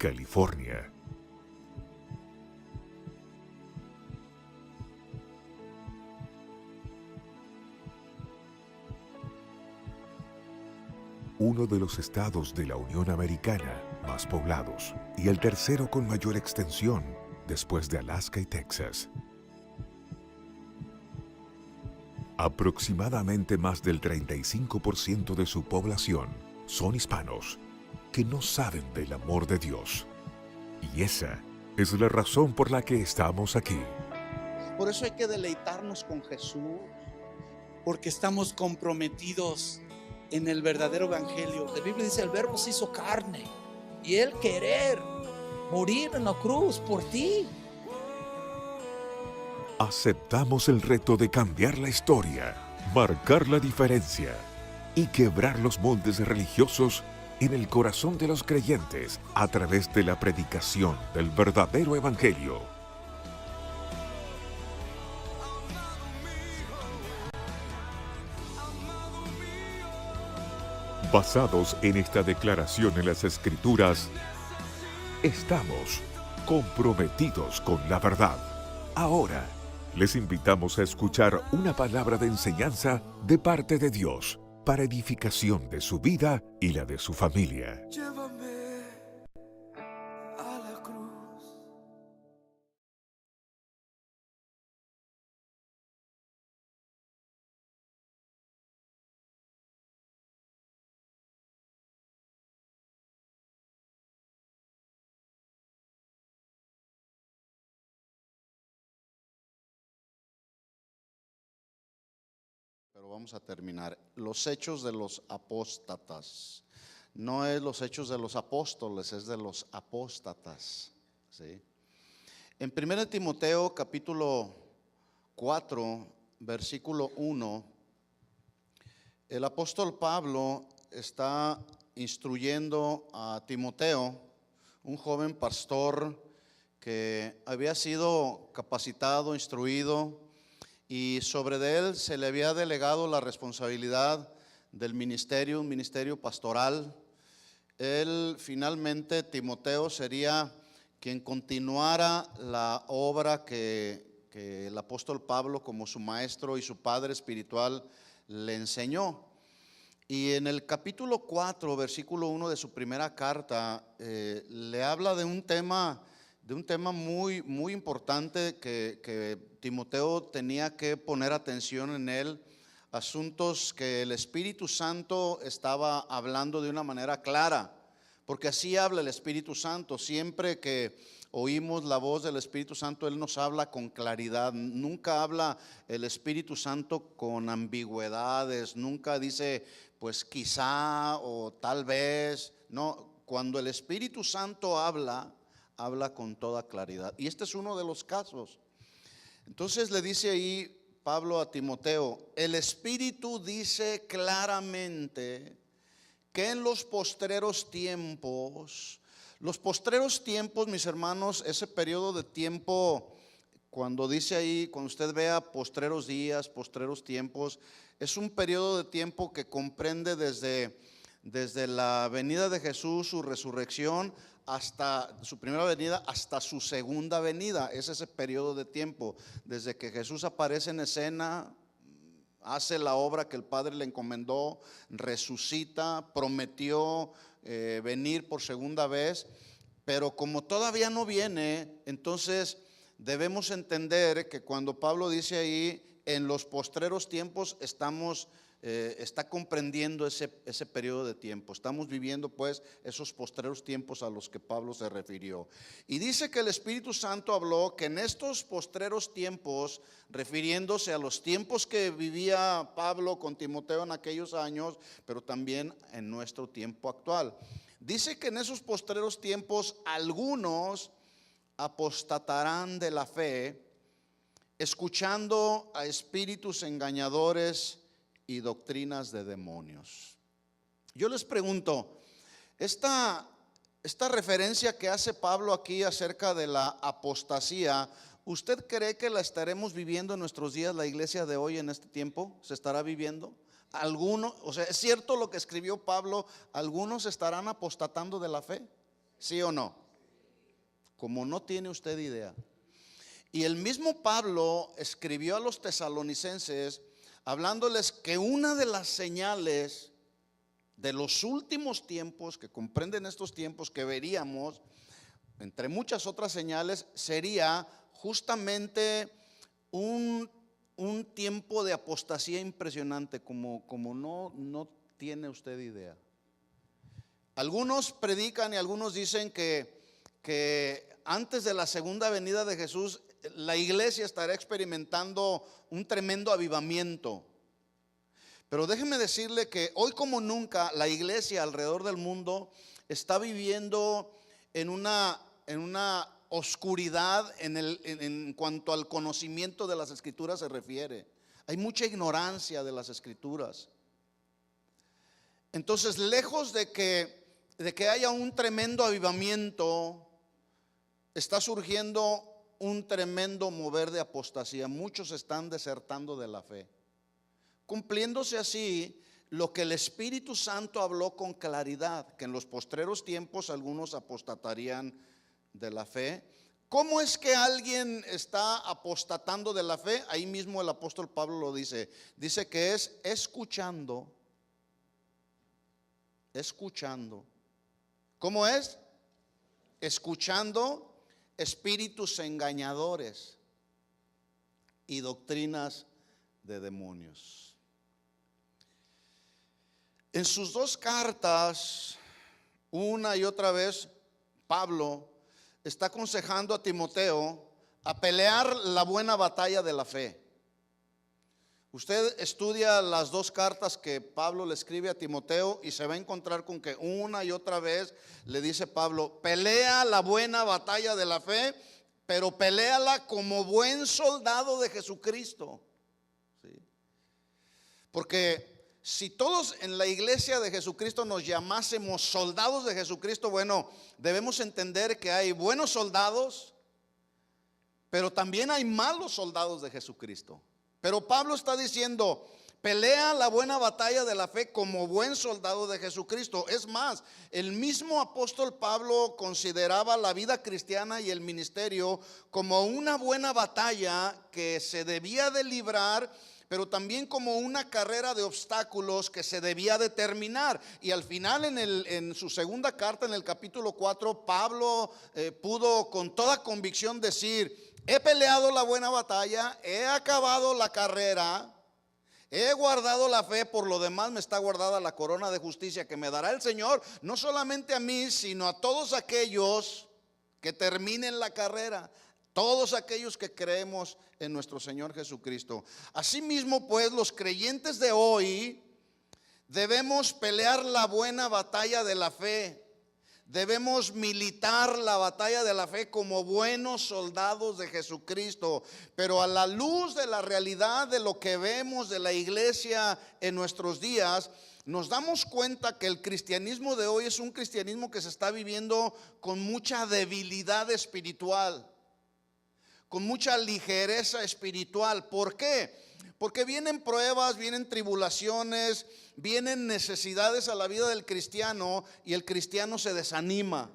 California. Uno de los estados de la Unión Americana más poblados y el tercero con mayor extensión después de Alaska y Texas. Aproximadamente más del 35% de su población son hispanos que no saben del amor de Dios. Y esa es la razón por la que estamos aquí. Por eso hay que deleitarnos con Jesús, porque estamos comprometidos en el verdadero evangelio. La Biblia dice: el verbo se hizo carne y él querer morir en la cruz por ti. Aceptamos el reto de cambiar la historia, marcar la diferencia y quebrar los moldes religiosos en el corazón de los creyentes a través de la predicación del verdadero evangelio. Basados en esta declaración en las Escrituras, estamos comprometidos con la verdad. Ahora, les invitamos a escuchar una palabra de enseñanza de parte de Dios para edificación de su vida y la de su familia. Llévame a la cruz. Pero vamos a terminar. Los hechos de los apóstatas. No es los hechos de los apóstoles, es de los apóstatas. ¿Sí? En 1 Timoteo capítulo 4, versículo 1, el apóstol Pablo está instruyendo a Timoteo, un joven pastor que había sido capacitado, instruido, y sobre de él se le había delegado la responsabilidad del ministerio, un ministerio pastoral. Él finalmente, Timoteo, sería quien continuara la obra que el apóstol Pablo, como su maestro y su padre espiritual, le enseñó. Y en el capítulo 4, versículo 1 de su primera carta, le habla de un tema muy importante que Timoteo tenía que poner atención en él, asuntos que el Espíritu Santo estaba hablando de una manera clara, porque así habla el Espíritu Santo. Siempre que oímos la voz del Espíritu Santo, Él nos habla con claridad. Nunca habla el Espíritu Santo con ambigüedades, nunca dice pues quizá o tal vez. No, cuando el Espíritu Santo habla con toda claridad. Y este es uno de los casos. Entonces le dice ahí Pablo a Timoteo: el Espíritu dice claramente que en los postreros tiempos, mis hermanos, ese periodo de tiempo, cuando dice ahí, cuando usted vea postreros días, postreros tiempos, es un periodo de tiempo que comprende desde la venida de Jesús, su resurrección, hasta su primera venida, hasta su segunda venida. Es ese periodo de tiempo, desde que Jesús aparece en escena, hace la obra que el Padre le encomendó, resucita, prometió venir por segunda vez, pero como todavía no viene, entonces debemos entender que cuando Pablo dice ahí, en los postreros tiempos, está comprendiendo ese periodo de tiempo. Estamos viviendo pues esos postreros tiempos a los que Pablo se refirió. Y dice que el Espíritu Santo habló que en estos postreros tiempos, refiriéndose a los tiempos que vivía Pablo con Timoteo en aquellos años, pero también en nuestro tiempo actual. Dice que en esos postreros tiempos algunos apostatarán de la fe, escuchando a espíritus engañadores y doctrinas de demonios. Yo les pregunto, esta referencia que hace Pablo aquí acerca de la apostasía, ¿usted cree que la estaremos viviendo en nuestros días, la iglesia de hoy, en este tiempo? ¿Se estará viviendo? ¿Alguno? O sea, ¿es cierto lo que escribió Pablo? ¿Algunos estarán apostatando de la fe? ¿Sí o no? como no tiene usted idea. Y el mismo Pablo escribió a los tesalonicenses hablándoles que una de las señales de los últimos tiempos, que comprenden estos tiempos que veríamos, entre muchas otras señales, sería justamente un tiempo de apostasía impresionante, como no tiene usted idea. Algunos predican y algunos dicen que antes de la segunda venida de Jesús, la iglesia estará experimentando un tremendo avivamiento. Pero déjeme decirle que hoy como nunca la iglesia alrededor del mundo está viviendo en una oscuridad en cuanto al conocimiento de las escrituras se refiere. Hay mucha ignorancia de las escrituras. Entonces, lejos de que haya un tremendo avivamiento, está surgiendo un tremendo mover de apostasía. Muchos están desertando de la fe, cumpliéndose así lo que el Espíritu Santo habló con claridad, que en los postreros tiempos algunos apostatarían de la fe. ¿Cómo es que alguien está apostatando de la fe? Ahí mismo el apóstol Pablo lo dice. Dice que es escuchando. ¿Cómo es? Escuchando espíritus engañadores y doctrinas de demonios. En sus dos cartas, una y otra vez, Pablo está aconsejando a Timoteo a pelear la buena batalla de la fe. Usted estudia las dos cartas que Pablo le escribe a Timoteo y se va a encontrar con que una y otra vez le dice Pablo: pelea la buena batalla de la fe, pero peléala como buen soldado de Jesucristo. ¿Sí? Porque si todos en la iglesia de Jesucristo nos llamásemos soldados de Jesucristo, bueno, debemos entender que hay buenos soldados, pero también hay malos soldados de Jesucristo. Pero Pablo está diciendo: pelea la buena batalla de la fe como buen soldado de Jesucristo. Es más, el mismo apóstol Pablo consideraba la vida cristiana y el ministerio como una buena batalla que se debía de librar, pero también como una carrera de obstáculos que se debía de terminar. Y al final en su segunda carta, en el capítulo 4, Pablo pudo con toda convicción decir: he peleado la buena batalla, he acabado la carrera, he guardado la fe, por lo demás me está guardada la corona de justicia que me dará el Señor, no solamente a mí, sino a todos aquellos que terminen la carrera, todos aquellos que creemos en nuestro Señor Jesucristo. Asimismo, pues, los creyentes de hoy debemos pelear la buena batalla de la fe. Debemos militar la batalla de la fe como buenos soldados de Jesucristo, pero a la luz de la realidad de lo que vemos de la iglesia en nuestros días, nos damos cuenta que el cristianismo de hoy es un cristianismo que se está viviendo con mucha debilidad espiritual, con mucha ligereza espiritual. ¿Por qué? Porque vienen pruebas, vienen tribulaciones, vienen necesidades a la vida del cristiano y el cristiano se desanima.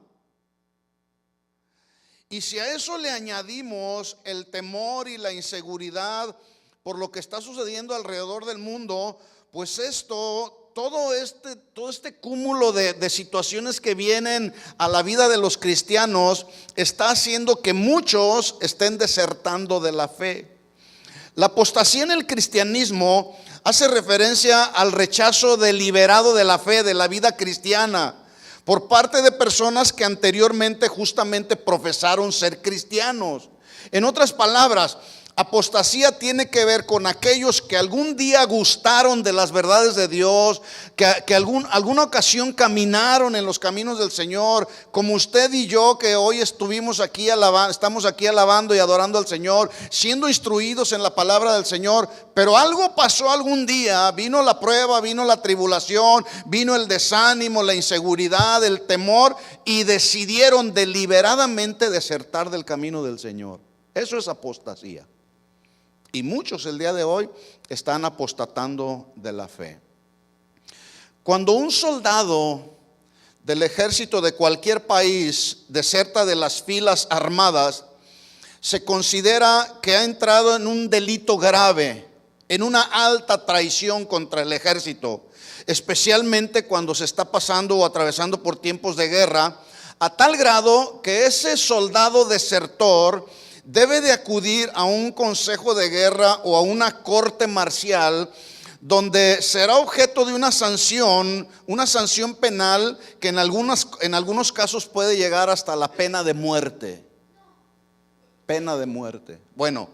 Y si a eso le añadimos el temor y la inseguridad por lo que está sucediendo alrededor del mundo, pues todo este cúmulo de situaciones que vienen a la vida de los cristianos está haciendo que muchos estén desertando de la fe. La apostasía en el cristianismo hace referencia al rechazo deliberado de la fe, de la vida cristiana, por parte de personas que anteriormente justamente profesaron ser cristianos. En otras palabras, apostasía tiene que ver con aquellos que algún día gustaron de las verdades de Dios, que alguna ocasión caminaron en los caminos del Señor, como usted y yo, que hoy estamos aquí alabando y adorando al Señor, siendo instruidos en la palabra del Señor. Pero algo pasó algún día, vino la prueba, vino la tribulación, vino el desánimo, la inseguridad, el temor, y decidieron deliberadamente desertar del camino del Señor. Eso es apostasía. Y muchos el día de hoy están apostatando de la fe. Cuando un soldado del ejército de cualquier país deserta de las filas armadas, se considera que ha entrado en un delito grave, en una alta traición contra el ejército, especialmente cuando se está pasando o atravesando por tiempos de guerra, a tal grado que ese soldado desertor debe de acudir a un consejo de guerra o a una corte marcial, donde será objeto de una sanción penal que en algunos casos puede llegar hasta la pena de muerte. Pena de muerte. Bueno,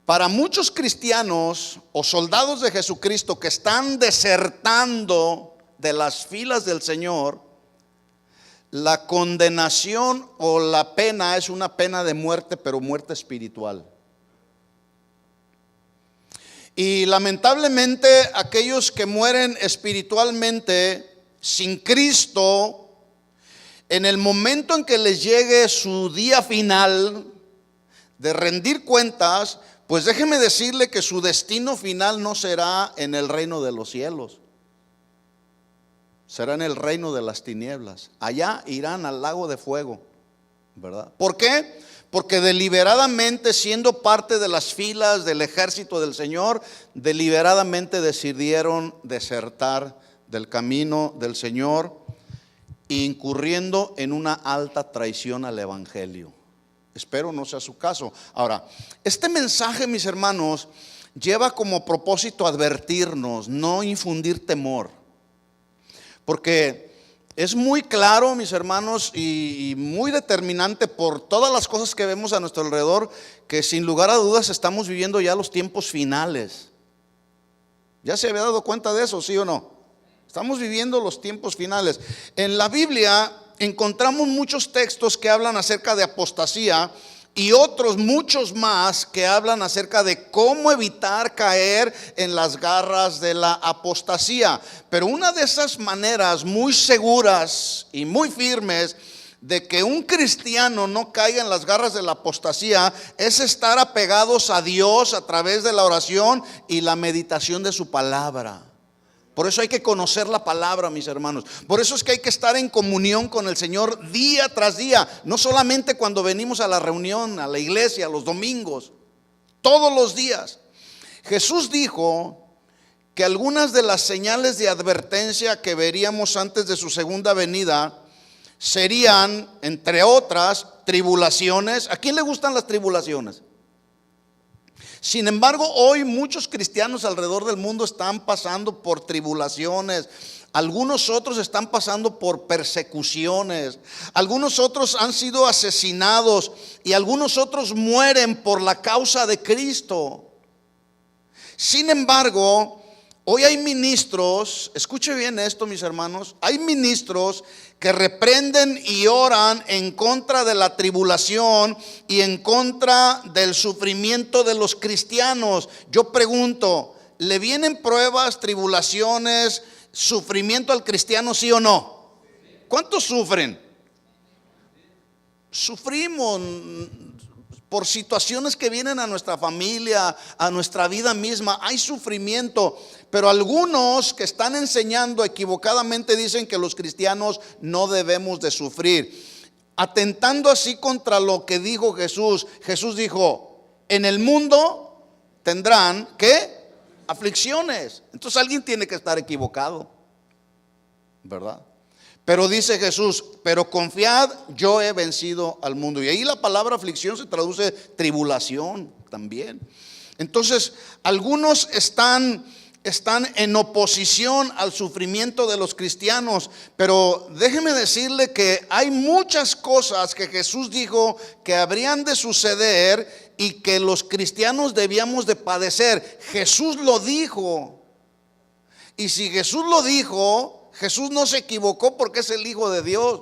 para muchos cristianos o soldados de Jesucristo que están desertando de las filas del Señor, la condenación o la pena es una pena de muerte, pero muerte espiritual. Y lamentablemente aquellos que mueren espiritualmente sin Cristo, en el momento en que les llegue su día final de rendir cuentas, pues déjeme decirle que su destino final no será en el reino de los cielos, será en el reino de las tinieblas. Allá irán al lago de fuego, ¿verdad? ¿Por qué? Porque deliberadamente, siendo parte de las filas del ejército del Señor, deliberadamente decidieron desertar del camino del Señor, incurriendo en una alta traición al evangelio. Espero no sea su caso. Ahora, este mensaje, mis hermanos, lleva como propósito advertirnos, no infundir temor. Porque es muy claro, mis hermanos, y muy determinante por todas las cosas que vemos a nuestro alrededor, que sin lugar a dudas estamos viviendo ya los tiempos finales. ¿Ya se había dado cuenta de eso, sí o no? Estamos viviendo los tiempos finales. En la Biblia encontramos muchos textos que hablan acerca de apostasía y otros muchos más que hablan acerca de cómo evitar caer en las garras de la apostasía. Pero una de esas maneras muy seguras y muy firmes de que un cristiano no caiga en las garras de la apostasía es estar apegados a Dios a través de la oración y la meditación de su palabra. Por eso hay que conocer la palabra, mis hermanos. Por eso es que hay que estar en comunión con el Señor día tras día. No solamente cuando venimos a la reunión, a la iglesia, los domingos. Todos los días. Jesús dijo que algunas de las señales de advertencia que veríamos antes de su segunda venida serían, entre otras, tribulaciones. ¿A quién le gustan las tribulaciones? Sin embargo, hoy muchos cristianos alrededor del mundo están pasando por tribulaciones. Algunos otros están pasando por persecuciones. Algunos otros han sido asesinados y algunos otros mueren por la causa de Cristo. Sin embargo, hoy hay ministros, escuche bien esto, mis hermanos, hay ministros que reprenden y oran en contra de la tribulación y en contra del sufrimiento de los cristianos. Yo pregunto, ¿le vienen pruebas, tribulaciones, sufrimiento al cristiano, sí o no? ¿Cuántos sufren? Sufrimos por situaciones que vienen a nuestra familia, a nuestra vida misma. Hay sufrimiento, pero algunos que están enseñando equivocadamente dicen que los cristianos no debemos de sufrir, atentando así contra lo que dijo Jesús. Jesús dijo, en el mundo tendrán, ¿qué? Aflicciones. Entonces alguien tiene que estar equivocado, ¿verdad? Pero dice Jesús, pero confiad, yo he vencido al mundo. Y ahí la palabra aflicción se traduce tribulación también. Entonces, algunos están en oposición al sufrimiento de los cristianos. Pero déjeme decirle que hay muchas cosas que Jesús dijo que habrían de suceder y que los cristianos debíamos de padecer. Jesús lo dijo. Y si Jesús lo dijo, Jesús no se equivocó porque es el Hijo de Dios.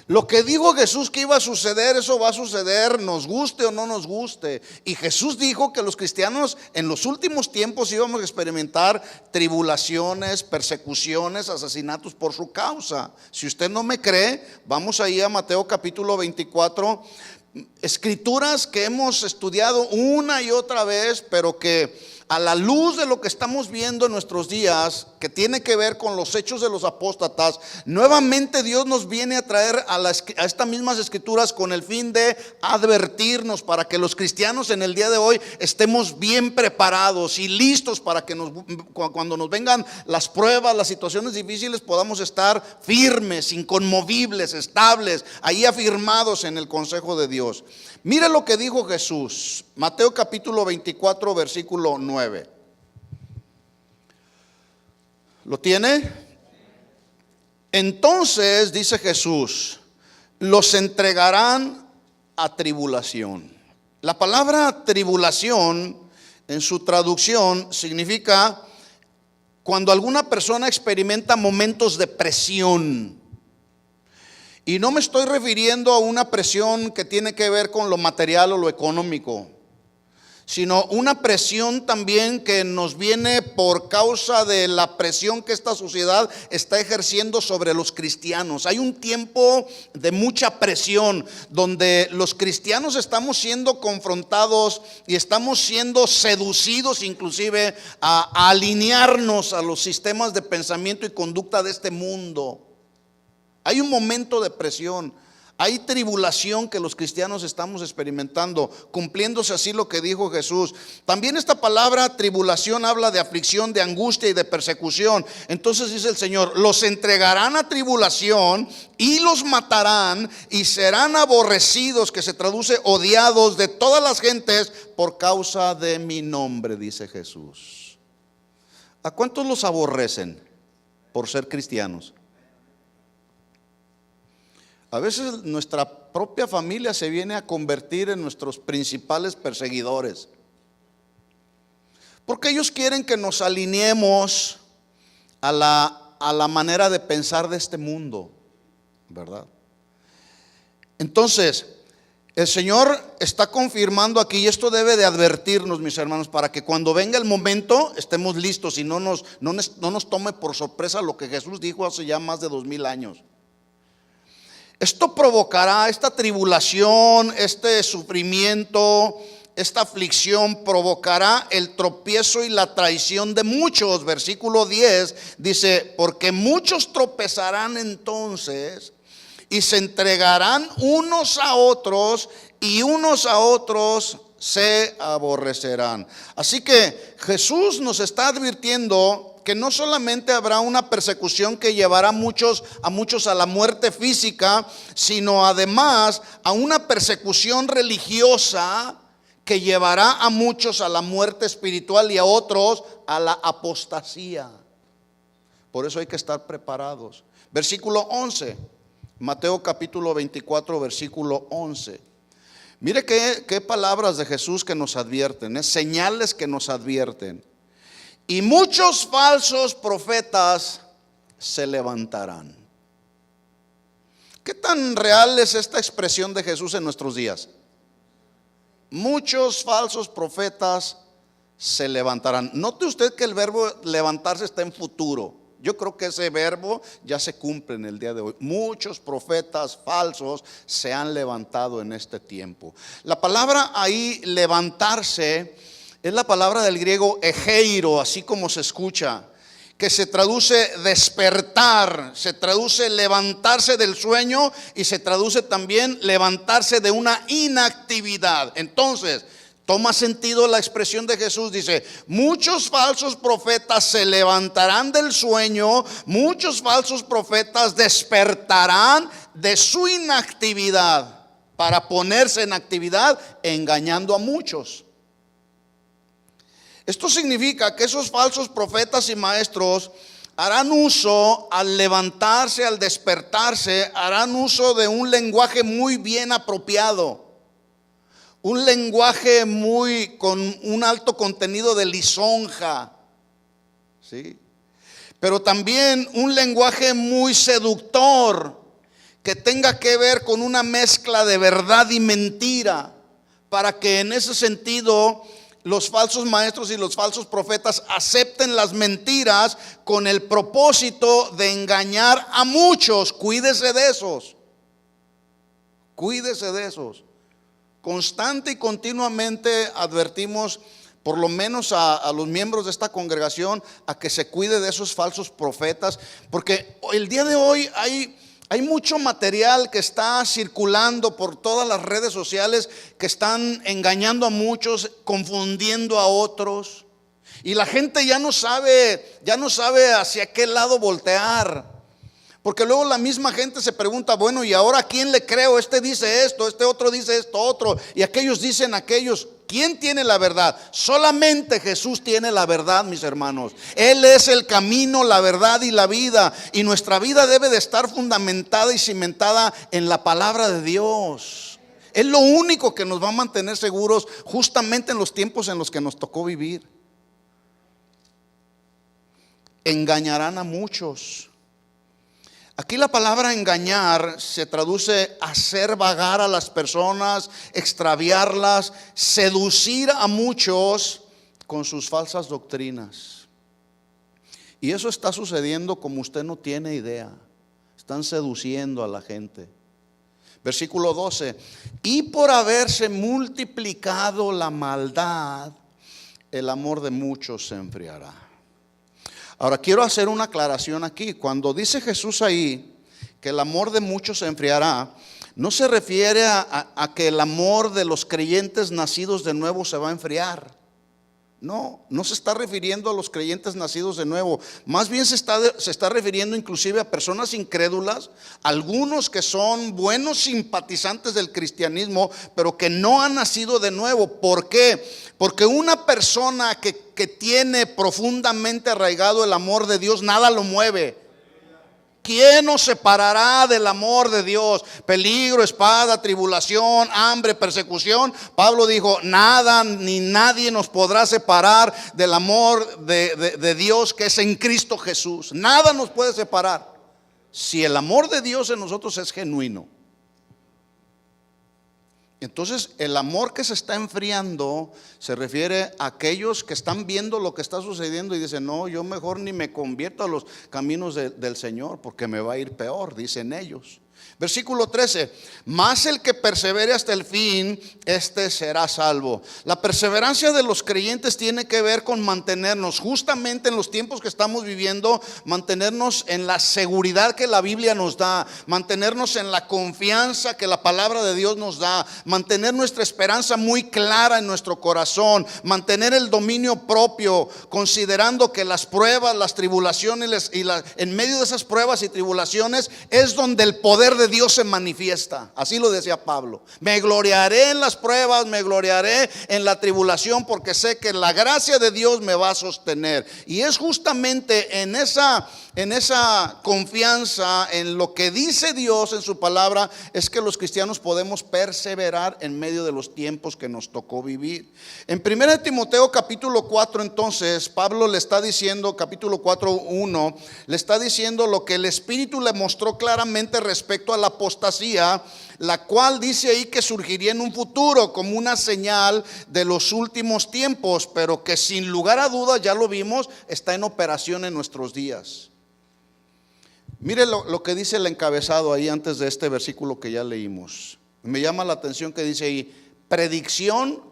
Lo que dijo Jesús que iba a suceder, eso va a suceder, nos guste o no nos guste. Y Jesús dijo que los cristianos en los últimos tiempos íbamos a experimentar tribulaciones, persecuciones, asesinatos por su causa. Si usted no me cree, vamos ahí a Mateo capítulo 24. Escrituras que hemos estudiado una y otra vez, pero que a la luz de lo que estamos viendo en nuestros días, que tiene que ver con los hechos de los apóstatas, nuevamente Dios nos viene a traer a estas mismas escrituras con el fin de advertirnos, para que los cristianos en el día de hoy estemos bien preparados y listos para que cuando nos vengan las pruebas, las situaciones difíciles, podamos estar firmes, inconmovibles, estables, ahí afirmados en el consejo de Dios. Mire lo que dijo Jesús, Mateo capítulo 24, versículo 9. ¿Lo tiene? Entonces, dice Jesús, los entregarán a tribulación. La palabra tribulación en su traducción significa cuando alguna persona experimenta momentos de presión. Y no me estoy refiriendo a una presión que tiene que ver con lo material o lo económico, sino una presión también que nos viene por causa de la presión que esta sociedad está ejerciendo sobre los cristianos. Hay un tiempo de mucha presión donde los cristianos estamos siendo confrontados y estamos siendo seducidos inclusive a alinearnos a los sistemas de pensamiento y conducta de este mundo. Hay un momento de presión, hay tribulación que los cristianos estamos experimentando, cumpliéndose así lo que dijo Jesús. También esta palabra tribulación habla de aflicción, de angustia y de persecución. Entonces dice el Señor, los entregarán a tribulación y los matarán y serán aborrecidos, que se traduce odiados de todas las gentes por causa de mi nombre, dice Jesús. ¿A cuántos los aborrecen por ser cristianos? A veces nuestra propia familia se viene a convertir en nuestros principales perseguidores, porque ellos quieren que nos alineemos a la manera de pensar de este mundo, ¿verdad? Entonces, el Señor está confirmando aquí, y esto debe de advertirnos, mis hermanos, para que cuando venga el momento estemos listos y no nos tome por sorpresa lo que Jesús dijo hace ya más de 2000 años. Esto provocará, esta tribulación, este sufrimiento, esta aflicción provocará el tropiezo y la traición de muchos. Versículo 10 dice, porque muchos tropezarán entonces y se entregarán unos a otros y unos a otros se aborrecerán. Así que Jesús nos está advirtiendo que no solamente habrá una persecución que llevará a muchos a la muerte física, sino además a una persecución religiosa que llevará a muchos a la muerte espiritual y a otros a la apostasía. Por eso hay que estar preparados. Versículo 11, Mateo capítulo 24, versículo 11. Mire qué palabras de Jesús que nos advierten, señales que nos advierten. Y muchos falsos profetas se levantarán. ¿Qué tan real es esta expresión de Jesús en nuestros días? Muchos falsos profetas se levantarán. Note usted que el verbo levantarse está en futuro. Yo creo que ese verbo ya se cumple en el día de hoy. Muchos profetas falsos se han levantado en este tiempo. La palabra ahí levantarse es la palabra del griego egeiro, así como se escucha, que se traduce despertar, se traduce levantarse del sueño y se traduce también levantarse de una inactividad. Entonces, toma sentido la expresión de Jesús, dice, muchos falsos profetas se levantarán del sueño, muchos falsos profetas despertarán de su inactividad para ponerse en actividad, engañando a muchos. Esto significa que esos falsos profetas y maestros harán uso, al levantarse, al despertarse, harán uso de un lenguaje muy bien apropiado, un lenguaje con un alto contenido de lisonja, ¿sí? Pero también un lenguaje muy seductor, que tenga que ver con una mezcla de verdad y mentira, para que en ese sentido los falsos maestros y los falsos profetas acepten las mentiras con el propósito de engañar a muchos. Cuídese de esos. Cuídese de esos. Constante y continuamente advertimos por lo menos a los miembros de esta congregación, a que se cuide de esos falsos profetas, porque el día de hoy hay mucho material que está circulando por todas las redes sociales, que están engañando a muchos, confundiendo a otros, y la gente ya no sabe hacia qué lado voltear. Porque luego la misma gente se pregunta, bueno, ¿y ahora a quién le creo? Este dice esto, este otro dice esto otro, y aquellos dicen aquellos. ¿Quién tiene la verdad? Solamente Jesús tiene la verdad, mis hermanos. Él es el camino, la verdad y la vida. Y nuestra vida debe de estar fundamentada y cimentada en la palabra de Dios. Es lo único que nos va a mantener seguros justamente en los tiempos en los que nos tocó vivir. Engañarán a muchos. Aquí la palabra engañar se traduce hacer vagar a las personas, extraviarlas, seducir a muchos con sus falsas doctrinas. Y eso está sucediendo como usted no tiene idea. Están seduciendo a la gente. Versículo 12: y por haberse multiplicado la maldad, el amor de muchos se enfriará. Ahora quiero hacer una aclaración aquí. Cuando dice Jesús ahí que el amor de muchos se enfriará, no se refiere a que el amor de los creyentes nacidos de nuevo se va a enfriar. No se está refiriendo a los creyentes nacidos de nuevo. Más bien se está refiriendo inclusive a personas incrédulas, algunos que son buenos simpatizantes del cristianismo, pero que no han nacido de nuevo. ¿Por qué? Porque una persona que tiene profundamente arraigado el amor de Dios, nada lo mueve. ¿Quién nos separará del amor de Dios? Peligro, espada, tribulación, hambre, persecución. Pablo dijo, nada ni nadie nos podrá separar del amor de Dios que es en Cristo Jesús. Nada nos puede separar si el amor de Dios en nosotros es genuino. Entonces el amor que se está enfriando se refiere a aquellos que están viendo lo que está sucediendo y dicen, no, yo mejor ni me convierto a los caminos del Señor porque me va a ir peor, dicen ellos. Versículo 13: mas el que persevere hasta el fin, este será salvo. La perseverancia de los creyentes tiene que ver con mantenernos justamente en los tiempos que estamos viviendo, mantenernos en la seguridad que la Biblia nos da, mantenernos en la confianza que la palabra de Dios nos da, mantener nuestra esperanza muy clara en nuestro corazón, mantener el dominio propio, considerando que las pruebas, las tribulaciones en medio de esas pruebas y tribulaciones es donde el poder de Dios se manifiesta. Así lo decía Pablo: me gloriaré en las pruebas, me gloriaré en la tribulación, porque sé que la gracia de Dios me va a sostener. Y es justamente en esa confianza en lo que dice Dios en su palabra es que los cristianos podemos perseverar en medio de los tiempos que nos tocó vivir. En 1 Timoteo capítulo 4, entonces Pablo le está diciendo, capítulo 4:1, le está diciendo lo que el Espíritu le mostró claramente respecto a la apostasía, la cual dice ahí que surgiría en un futuro como una señal de los últimos tiempos, pero que sin lugar a dudas, ya lo vimos, está en operación en nuestros días. Mire lo que dice el encabezado ahí antes de este versículo que ya leímos. Me llama la atención que dice ahí: predicción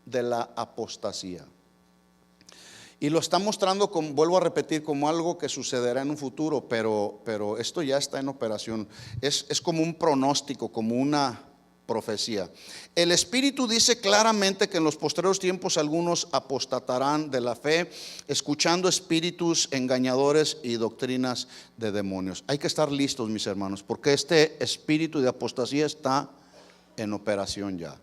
de la apostasía. Y lo está mostrando, como, vuelvo a repetir, como algo que sucederá en un futuro, pero esto ya está en operación. Es como un pronóstico, como una profecía. El Espíritu dice claramente que en los postreros tiempos algunos apostatarán de la fe, escuchando espíritus engañadores y doctrinas de demonios. Hay que estar listos, mis hermanos, porque este espíritu de apostasía está en operación ya.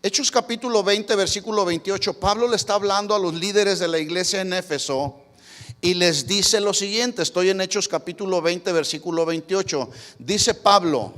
Hechos capítulo 20, versículo 28, Pablo le está hablando a los líderes de la iglesia en Éfeso y les dice lo siguiente. Estoy en Hechos capítulo 20, versículo 28. Dice Pablo,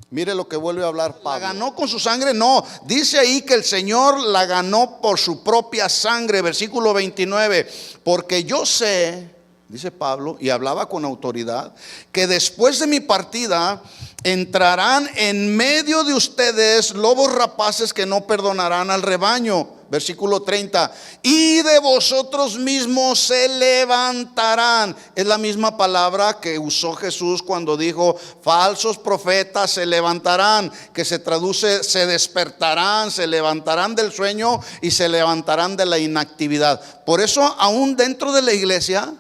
mire lo que vuelve a hablar Pablo. ¿La ganó con su sangre? No, dice ahí que el Señor la ganó por su propia sangre. Versículo 29, porque yo sé, dice Pablo, y hablaba con autoridad, que después de mi partida entrarán en medio de ustedes lobos rapaces que no perdonarán al rebaño. Versículo 30. Y de vosotros mismos se levantarán. Es la misma palabra que usó Jesús cuando dijo falsos profetas se levantarán, que se traduce se despertarán, se levantarán del sueño y se levantarán de la inactividad. Por eso aún dentro de la iglesia,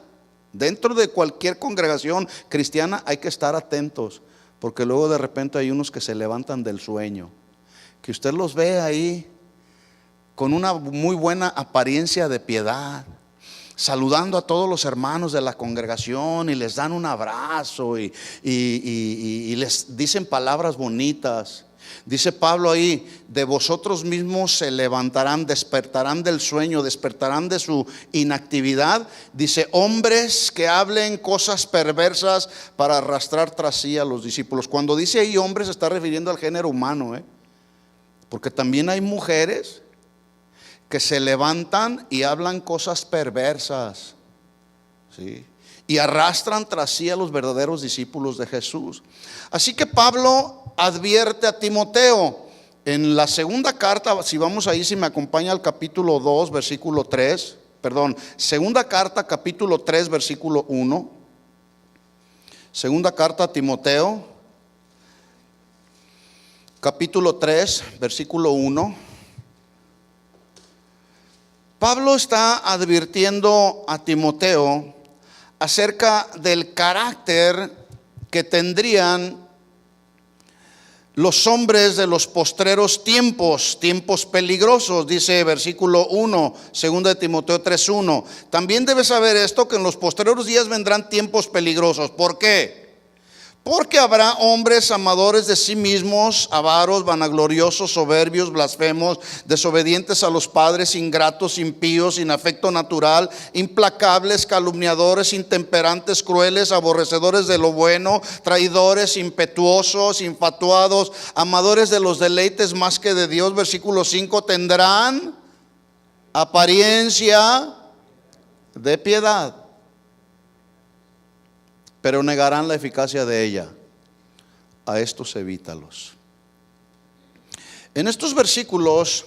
dentro de cualquier congregación cristiana, hay que estar atentos, porque luego de repente hay unos que se levantan del sueño, que usted los ve ahí con una muy buena apariencia de piedad, saludando a todos los hermanos de la congregación y les dan un abrazo y les dicen palabras bonitas. Dice Pablo ahí, de vosotros mismos se levantarán, despertarán del sueño, despertarán de su inactividad. Dice, hombres que hablen cosas perversas para arrastrar tras sí a los discípulos. Cuando dice ahí hombres, se está refiriendo al género humano, porque también hay mujeres que se levantan y hablan cosas perversas, ¿sí? Y arrastran tras sí a los verdaderos discípulos de Jesús. Así que Pablo advierte a Timoteo en la segunda carta. Si vamos ahí, si me acompaña al capítulo 2 versículo 3, perdón, segunda carta capítulo 3 versículo 1. Segunda carta a Timoteo capítulo 3 versículo 1. Pablo está advirtiendo a Timoteo acerca del carácter que tendrían los hombres de los postreros tiempos peligrosos. Dice versículo 1, 2 de Timoteo 3:1. También debes saber esto, que en los postreros días vendrán tiempos peligrosos. ¿Por qué? Porque habrá hombres amadores de sí mismos, avaros, vanagloriosos, soberbios, blasfemos, desobedientes a los padres, ingratos, impíos, sin afecto natural, implacables, calumniadores, intemperantes, crueles, aborrecedores de lo bueno, traidores, impetuosos, infatuados, amadores de los deleites más que de Dios. Versículo 5, tendrán apariencia de piedad, pero negarán la eficacia de ella. A estos evítalos. En estos versículos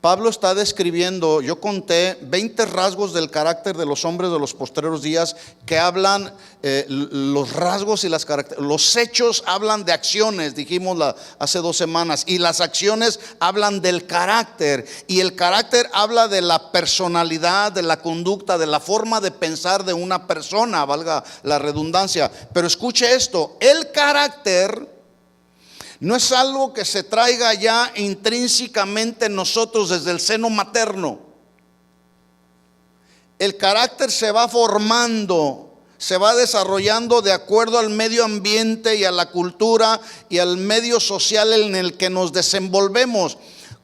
Pablo está describiendo, yo conté 20 rasgos del carácter de los hombres de los postreros días, que hablan los rasgos y las características. Los hechos hablan de acciones, dijimos hace 2 semanas, y las acciones hablan del carácter, y el carácter habla de la personalidad, de la conducta, de la forma de pensar de una persona, valga la redundancia. Pero escuche esto, el carácter no es algo que se traiga ya intrínsecamente en nosotros desde el seno materno. El carácter se va formando, se va desarrollando de acuerdo al medio ambiente y a la cultura y al medio social en el que nos desenvolvemos.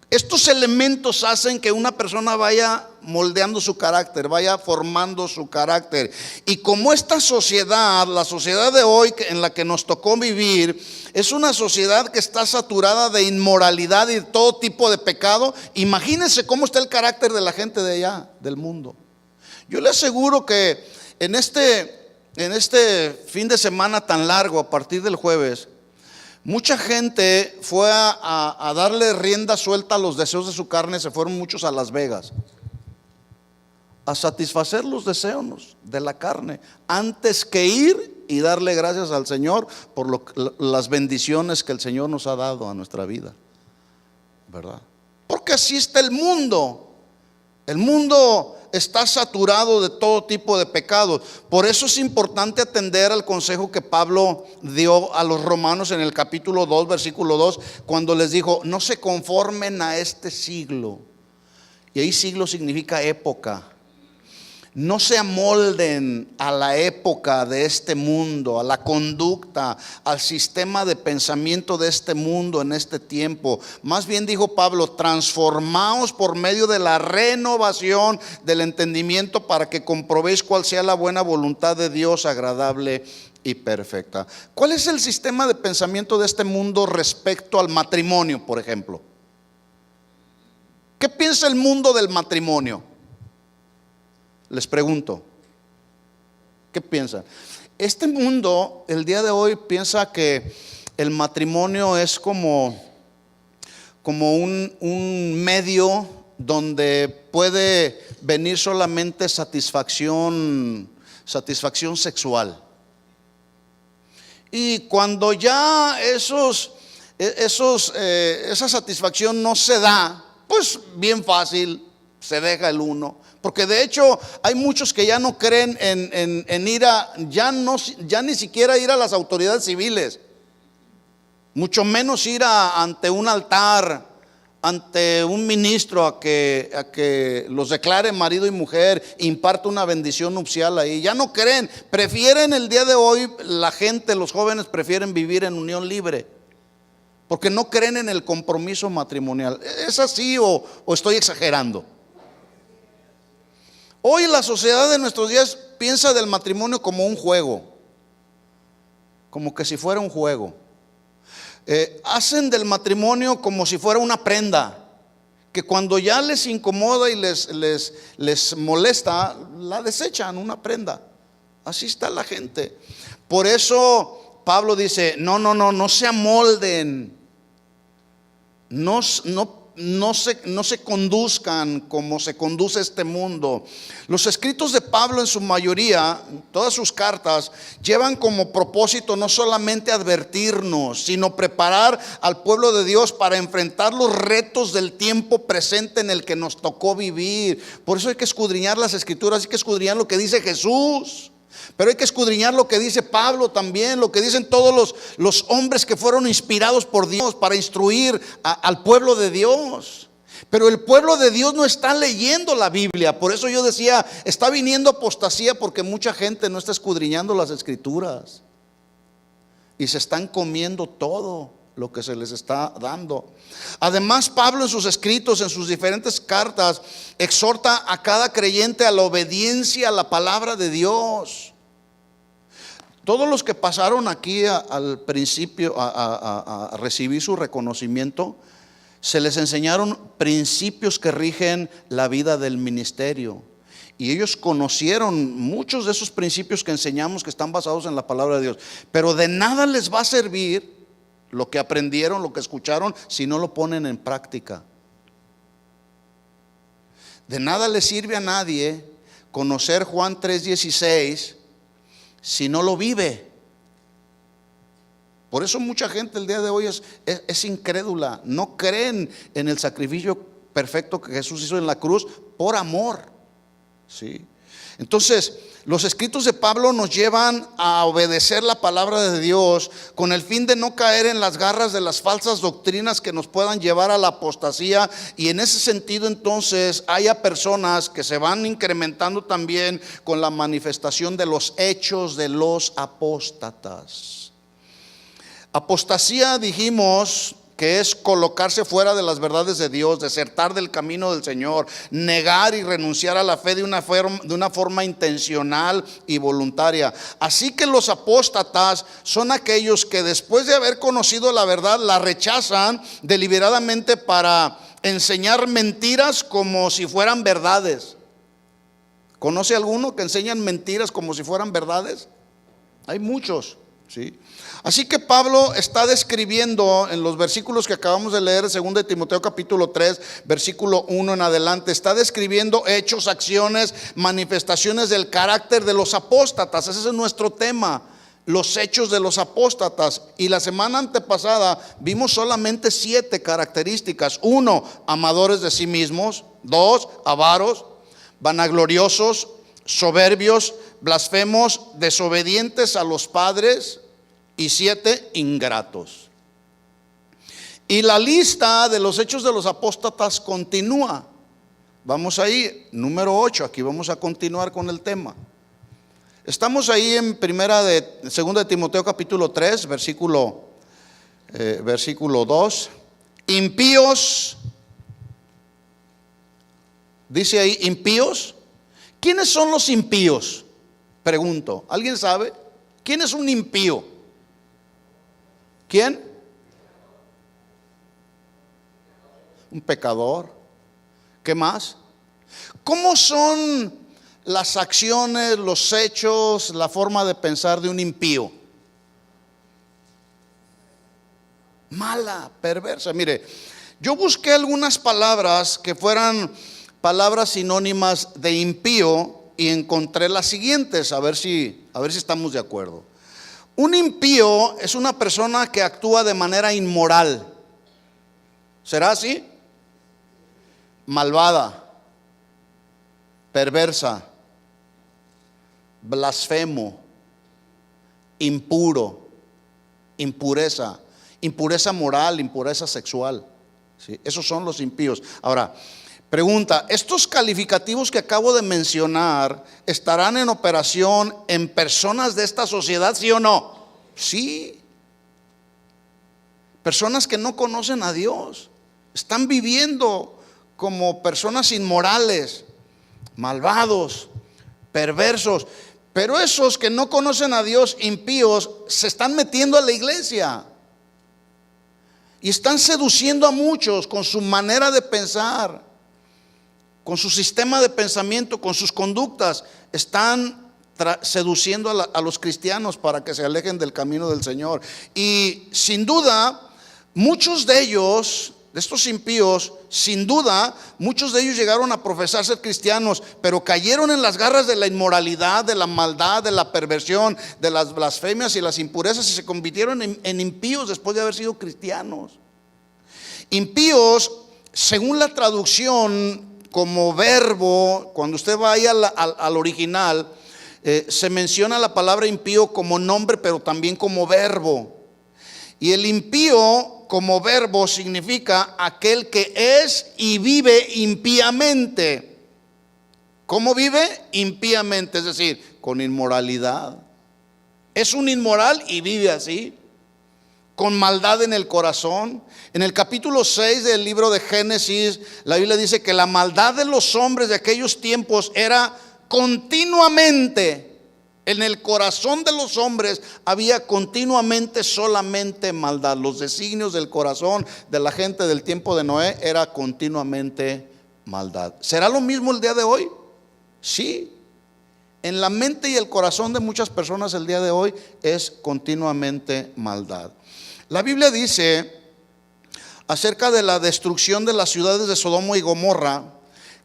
Estos elementos hacen que una persona vaya moldeando su carácter, vaya formando su carácter. Y como esta sociedad, la sociedad de hoy en la que nos tocó vivir, es una sociedad que está saturada de inmoralidad y de todo tipo de pecado, imagínense cómo está el carácter de la gente de allá, del mundo. Yo le aseguro que en este fin de semana tan largo, a partir del jueves, mucha gente fue a darle rienda suelta a los deseos de su carne. Se fueron muchos a Las Vegas a satisfacer los deseos de la carne, antes que ir y darle gracias al Señor por las bendiciones que el Señor nos ha dado a nuestra vida, ¿verdad? Porque así está el mundo. El mundo está saturado de todo tipo de pecados. Por eso es importante atender al consejo que Pablo dio a los romanos en el capítulo 2 versículo 2, cuando les dijo: no se conformen a este siglo. Y ahí siglo significa época. No se amolden a la época de este mundo, a la conducta, al sistema de pensamiento de este mundo en este tiempo. Más bien, dijo Pablo, transformaos por medio de la renovación del entendimiento, para que comprobéis cuál sea la buena voluntad de Dios, agradable y perfecta. ¿Cuál es el sistema de pensamiento de este mundo respecto al matrimonio, por ejemplo? ¿Qué piensa el mundo del matrimonio? Les pregunto, ¿qué piensan? Este mundo el día de hoy piensa que el matrimonio es como un medio donde puede venir solamente satisfacción sexual. Y cuando ya esa satisfacción no se da, pues bien fácil se deja el uno. Porque de hecho hay muchos que ya no creen en ir ya ni siquiera ir a las autoridades civiles, mucho menos ir ante un altar, ante un ministro a que los declare marido y mujer, imparte una bendición nupcial ahí. Ya no creen, prefieren el día de hoy, la gente, los jóvenes prefieren vivir en unión libre, porque no creen en el compromiso matrimonial. ¿Es así o estoy exagerando? Hoy la sociedad de nuestros días piensa del matrimonio como un juego, como que si fuera un juego. Hacen del matrimonio como si fuera una prenda, que cuando ya les incomoda y les molesta, la desechan, una prenda. Así está la gente. Por eso Pablo dice, no se amolden, no se conduzcan como se conduce este mundo. Los escritos de Pablo, en su mayoría, todas sus cartas, llevan como propósito no solamente advertirnos, sino preparar al pueblo de Dios para enfrentar los retos del tiempo presente en el que nos tocó vivir. Por eso hay que escudriñar las escrituras, hay que escudriñar lo que dice Jesús, pero hay que escudriñar lo que dice Pablo también, lo que dicen todos los hombres que fueron inspirados por Dios para instruir al pueblo de Dios. Pero el pueblo de Dios no está leyendo la Biblia. Por eso yo decía, está viniendo apostasía, porque mucha gente no está escudriñando las escrituras y se están comiendo todo lo que se les está dando. Además, Pablo en sus escritos, en sus diferentes cartas, exhorta a cada creyente a la obediencia a la palabra de Dios. Todos los que pasaron aquí al principio a recibir su reconocimiento, se les enseñaron principios que rigen la vida del ministerio. Y ellos conocieron muchos de esos principios que enseñamos, que están basados en la palabra de Dios. Pero de nada les va a servir lo que aprendieron, lo que escucharon, si no lo ponen en práctica. De nada le sirve a nadie conocer Juan 3:16 si no lo vive. Por eso mucha gente el día de hoy es incrédula. No creen en el sacrificio perfecto que Jesús hizo en la cruz por amor. ¿Sí? Entonces, los escritos de Pablo nos llevan a obedecer la palabra de Dios con el fin de no caer en las garras de las falsas doctrinas que nos puedan llevar a la apostasía. Y en ese sentido, entonces, haya personas que se van incrementando también con la manifestación de los hechos de los apóstatas. Apostasía, dijimos, que es colocarse fuera de las verdades de Dios, desertar del camino del Señor, negar y renunciar a la fe de una forma intencional y voluntaria. Así que los apóstatas son aquellos que después de haber conocido la verdad, la rechazan deliberadamente para enseñar mentiras como si fueran verdades. ¿Conoce alguno que enseñan mentiras como si fueran verdades? Hay muchos, ¿sí? Así que Pablo está describiendo en los versículos que acabamos de leer, 2 de Timoteo capítulo 3, versículo 1 en adelante, está describiendo hechos, acciones, manifestaciones del carácter de los apóstatas. Ese es nuestro tema, los hechos de los apóstatas. Y la semana antepasada vimos solamente 7 características. 1, amadores de sí mismos. 2, avaros, vanagloriosos, soberbios, blasfemos, desobedientes a los padres. Y 7, ingratos. Y la lista de los hechos de los apóstatas continúa. Vamos ahí, número 8. Aquí vamos a continuar con el tema. Estamos ahí en 2 de Timoteo capítulo 3, versículo 2. Impíos. Dice ahí, impíos. ¿Quiénes son los impíos? Pregunto, ¿alguien sabe? ¿Quién es un impío? ¿Quién? Un pecador. ¿Qué más? ¿Cómo son las acciones, los hechos, la forma de pensar de un impío? Mala, perversa. Mire, Yo busqué algunas palabras que fueran palabras sinónimas de impío y encontré las siguientes, a ver si estamos de acuerdo. Un impío es una persona que actúa de manera inmoral. ¿Será así? Malvada, perversa, blasfemo, impuro, impureza moral, impureza sexual. ¿Sí? Esos son los impíos. Ahora, pregunta, ¿estos calificativos que acabo de mencionar estarán en operación en personas de esta sociedad, sí o no? Sí. Personas que no conocen a Dios, están viviendo como personas inmorales, malvados, perversos. Pero esos que no conocen a Dios, impíos, se están metiendo a la iglesia y están seduciendo a muchos con su manera de pensar, con su sistema de pensamiento, con sus conductas. Están seduciendo a los cristianos para que se alejen del camino del Señor. Y sin duda, muchos de ellos, de estos impíos, sin duda, muchos de ellos llegaron a profesar ser cristianos, pero cayeron en las garras de la inmoralidad, de la maldad, de la perversión, de las blasfemias y las impurezas, y se convirtieron en impíos después de haber sido cristianos. Impíos, según la traducción como verbo, cuando usted vaya al original, se menciona la palabra impío como nombre, pero también como verbo. Y el impío como verbo significa aquel que es y vive impíamente. ¿Cómo vive? Impíamente, es decir, con inmoralidad. Es un inmoral y vive así, con maldad en el corazón. En el capítulo 6 del libro de Génesis, la Biblia dice que la maldad de los hombres de aquellos tiempos era continuamente. En el corazón de los hombres había continuamente solamente maldad. Los designios del corazón de la gente del tiempo de Noé era continuamente maldad. ¿Será lo mismo el día de hoy? Sí. En la mente y el corazón de muchas personas el día de hoy es continuamente maldad. La Biblia dice acerca de la destrucción de las ciudades de Sodoma y Gomorra,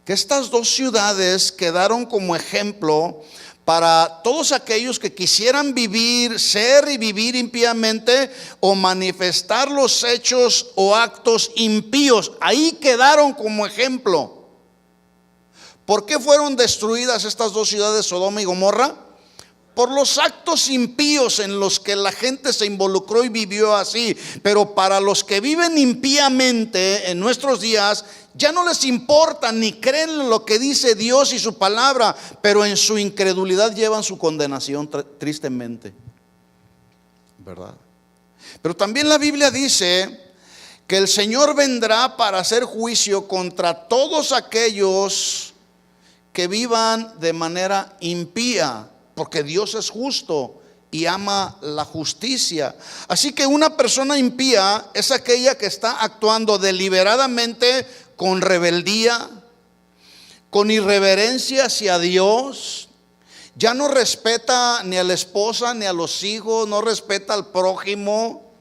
que estas dos ciudades quedaron como ejemplo para todos aquellos que quisieran vivir, ser y vivir impíamente o manifestar los hechos o actos impíos. Ahí quedaron como ejemplo. ¿Por qué fueron destruidas estas dos ciudades, Sodoma y Gomorra? Por los actos impíos en los que la gente se involucró y vivió así. Pero para los que viven impíamente en nuestros días, ya no les importa ni creen en lo que dice Dios y su palabra, pero en su incredulidad llevan su condenación tristemente, ¿verdad? Pero también la Biblia dice que el Señor vendrá para hacer juicio contra todos aquellos que vivan de manera impía, porque Dios es justo y ama la justicia. Así que una persona impía es aquella que está actuando deliberadamente con rebeldía, con irreverencia hacia Dios. Ya no respeta ni a la esposa ni a los hijos, no respeta al prójimo.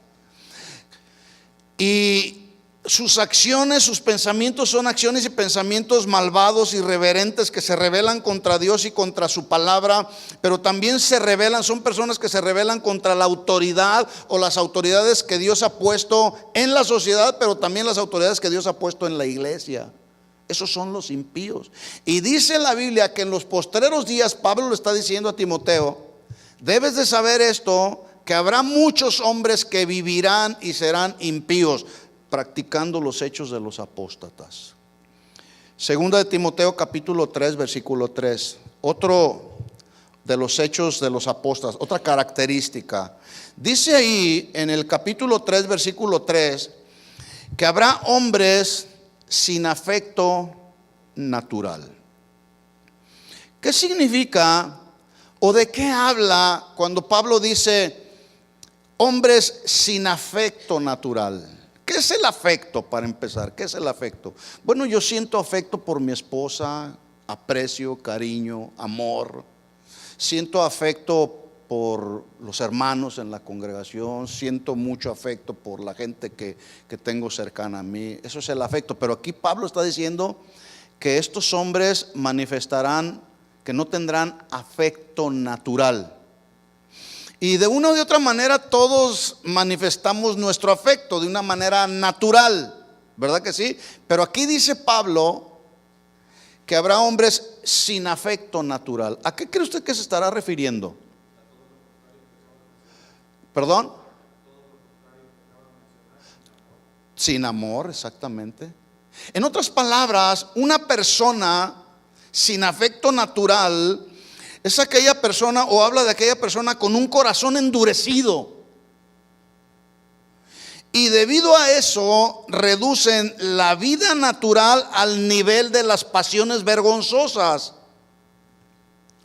Y sus acciones, sus pensamientos son acciones y pensamientos malvados, irreverentes, que se rebelan contra Dios y contra su palabra. Pero también se rebelan, son personas que se rebelan contra la autoridad o las autoridades que Dios ha puesto en la sociedad, pero también las autoridades que Dios ha puesto en la iglesia. Esos son los impíos. Y dice la Biblia que en los postreros días, Pablo lo está diciendo a Timoteo, debes de saber esto, que habrá muchos hombres que vivirán y serán impíos, practicando los hechos de los apóstatas. Segunda de Timoteo capítulo 3 versículo 3. Otro de los hechos de los apóstatas, otra característica. Dice ahí en el capítulo 3 versículo 3 que habrá hombres sin afecto natural. ¿Qué significa o de qué habla cuando Pablo dice hombres sin afecto natural? ¿Qué es el afecto, para empezar? ¿Qué es el afecto? Bueno, yo siento afecto por mi esposa, aprecio, cariño, amor. Siento afecto por los hermanos en la congregación, siento mucho afecto por la gente que tengo cercana a mí. Eso es el afecto. Pero aquí Pablo está diciendo que estos hombres manifestarán que no tendrán afecto natural. Y de una u otra manera todos manifestamos nuestro afecto de una manera natural, ¿verdad que sí? Pero aquí dice Pablo que habrá hombres sin afecto natural. ¿A qué cree usted que se estará refiriendo? ¿Perdón? Sin amor, exactamente. En otras palabras, una persona sin afecto natural es aquella persona, o habla de aquella persona con un corazón endurecido. Y debido a eso reducen la vida natural al nivel de las pasiones vergonzosas.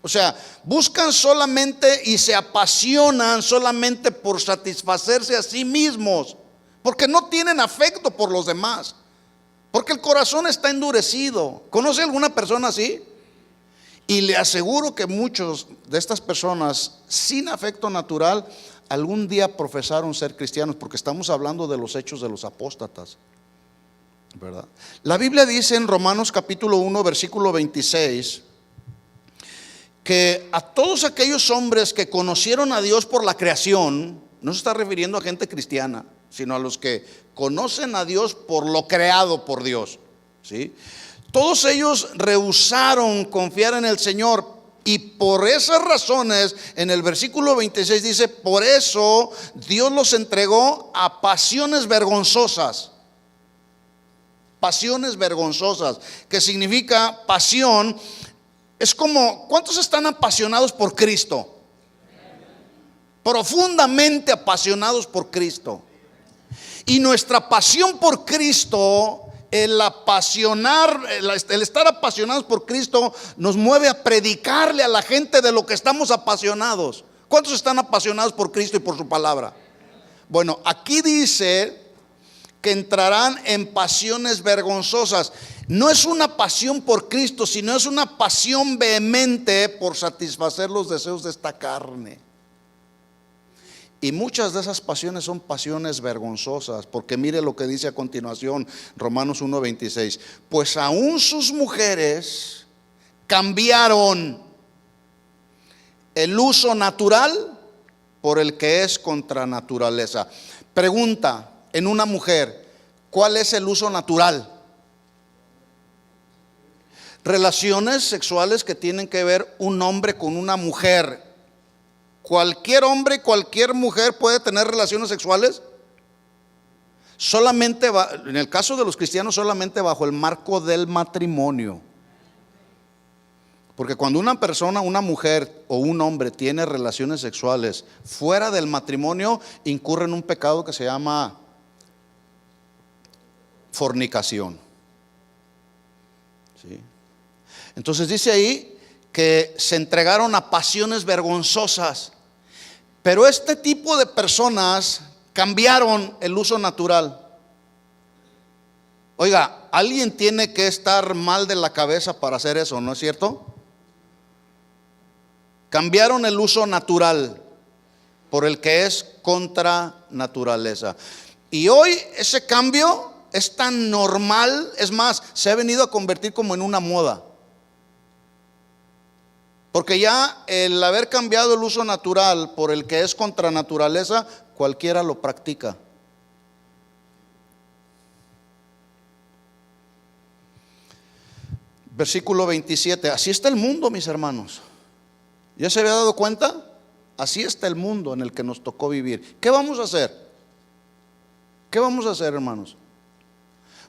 O sea, buscan solamente y se apasionan solamente por satisfacerse a sí mismos, porque no tienen afecto por los demás, porque el corazón está endurecido. ¿Conoce alguna persona así? Y le aseguro que muchos de estas personas sin afecto natural algún día profesaron ser cristianos, porque estamos hablando de los hechos de los apóstatas, ¿verdad? La Biblia dice en Romanos capítulo 1 versículo 26 que a todos aquellos hombres que conocieron a Dios por la creación, no se está refiriendo a gente cristiana, sino a los que conocen a Dios por lo creado por Dios, ¿sí? Todos ellos rehusaron confiar en el Señor, y por esas razones en el versículo 26 dice: por eso Dios los entregó a pasiones vergonzosas. Pasiones vergonzosas, que significa pasión. Es como, ¿cuántos están apasionados por Cristo? Profundamente apasionados por Cristo. Y nuestra pasión por Cristo, el estar apasionados por Cristo, nos mueve a predicarle a la gente de lo que estamos apasionados. ¿Cuántos están apasionados por Cristo y por su palabra? Bueno, aquí dice que entrarán en pasiones vergonzosas. No es una pasión por Cristo, sino es una pasión vehemente por satisfacer los deseos de esta carne. Y muchas de esas pasiones son pasiones vergonzosas, porque mire lo que dice a continuación Romanos 1:26. Pues aún sus mujeres cambiaron el uso natural por el que es contra naturaleza. Pregunta en una mujer: ¿cuál es el uso natural? Relaciones sexuales que tienen que ver un hombre con una mujer. ¿Cualquier hombre y cualquier mujer puede tener relaciones sexuales? Solamente en el caso de los cristianos, solamente bajo el marco del matrimonio. Porque cuando una persona, una mujer o un hombre tiene relaciones sexuales fuera del matrimonio, incurre en un pecado que se llama fornicación. ¿Sí? Entonces dice ahí que se entregaron a pasiones vergonzosas. Pero este tipo de personas cambiaron el uso natural. Oiga, alguien tiene que estar mal de la cabeza para hacer eso, ¿no es cierto? Cambiaron el uso natural por el que es contra naturaleza. Y hoy ese cambio es tan normal, es más, se ha venido a convertir como en una moda. Porque ya el haber cambiado el uso natural por el que es contra naturaleza, cualquiera lo practica. Versículo 27. Así está el mundo, mis hermanos. ¿Ya se había dado cuenta? Así está el mundo en el que nos tocó vivir. ¿Qué vamos a hacer? ¿Qué vamos a hacer, hermanos?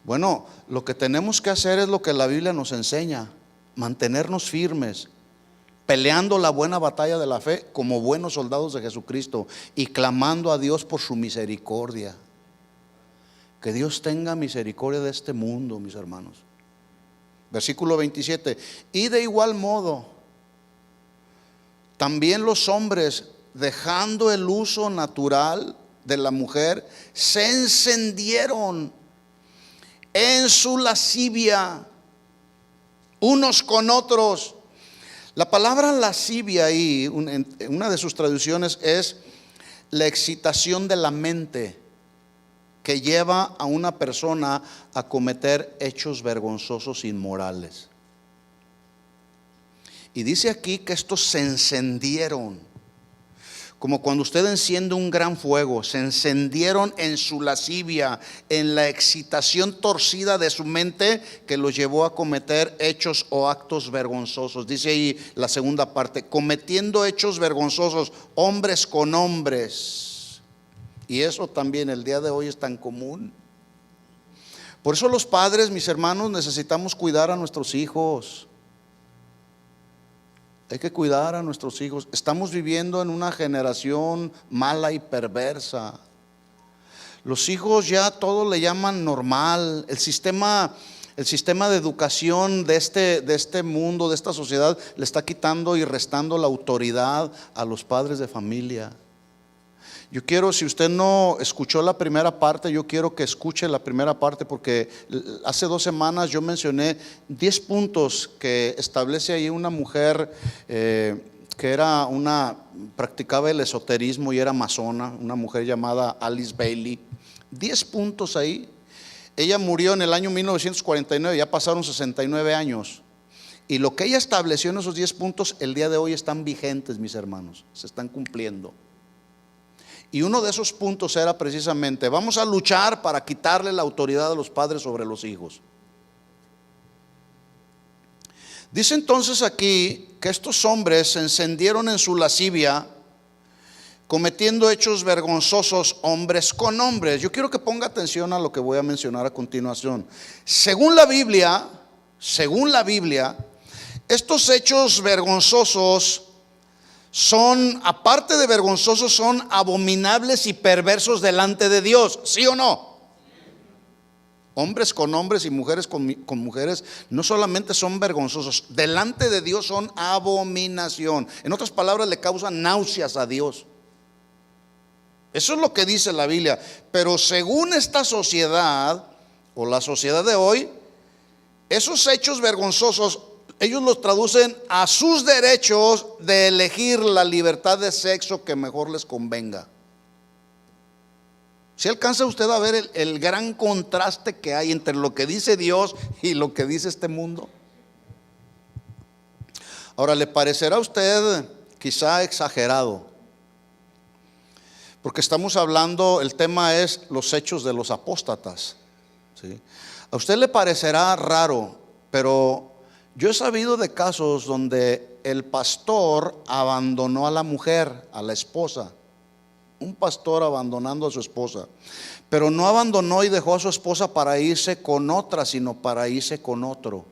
Bueno, lo que tenemos que hacer es lo que la Biblia nos enseña: mantenernos firmes, peleando la buena batalla de la fe como buenos soldados de Jesucristo y clamando a Dios por su misericordia. Que Dios tenga misericordia de este mundo, mis hermanos. Versículo 27. Y de igual modo, también los hombres, dejando el uso natural de la mujer, se encendieron en su lascivia unos con otros, La palabra lascivia ahí, una de sus traducciones es la excitación de la mente que lleva a una persona a cometer hechos vergonzosos, inmorales. Y dice aquí que estos se encendieron, como cuando usted enciende un gran fuego, se encendieron en su lascivia, en la excitación torcida de su mente que los llevó a cometer hechos o actos vergonzosos. Dice ahí la segunda parte, cometiendo hechos vergonzosos, hombres con hombres. Y eso también el día de hoy es tan común. Por eso los padres, mis hermanos, necesitamos cuidar a nuestros hijos. Hay que cuidar a nuestros hijos. Estamos viviendo en una generación mala y perversa. Los hijos ya todo le llaman normal. El sistema de educación de este mundo, de esta sociedad, le está quitando y restando la autoridad a los padres de familia. Yo quiero, si usted no escuchó la primera parte, yo quiero que escuche la primera parte, porque hace 2 semanas yo mencioné 10 puntos que establece ahí una mujer que practicaba el esoterismo y era masona, una mujer llamada Alice Bailey. 10 puntos ahí. Ella murió en el año 1949, ya pasaron 69 años. Y lo que ella estableció en esos 10 puntos, el día de hoy están vigentes, mis hermanos, se están cumpliendo. Y uno de esos puntos era precisamente: vamos a luchar para quitarle la autoridad a los padres sobre los hijos. Dice entonces aquí que estos hombres se encendieron en su lascivia, cometiendo hechos vergonzosos, hombres con hombres. Yo quiero que ponga atención a lo que voy a mencionar a continuación. Según la Biblia, estos hechos vergonzosos son, aparte de vergonzosos, son abominables y perversos delante de Dios, ¿sí o no? Hombres con hombres y mujeres con mujeres no solamente son vergonzosos, delante de Dios son abominación. En otras palabras, le causan náuseas a Dios. Eso es lo que dice la Biblia. Pero según esta sociedad, o la sociedad de hoy, esos hechos vergonzosos, ellos los traducen a sus derechos de elegir la libertad de sexo que mejor les convenga. ¿Sí alcanza usted a ver el gran contraste que hay entre lo que dice Dios y lo que dice este mundo? Ahora, le parecerá a usted quizá exagerado, porque estamos hablando, el tema es los hechos de los apóstatas, ¿sí? A usted le parecerá raro, pero yo he sabido de casos donde el pastor abandonó a la mujer, a la esposa. Un pastor abandonando a su esposa, pero no abandonó y dejó a su esposa para irse con otra, sino para irse con otro.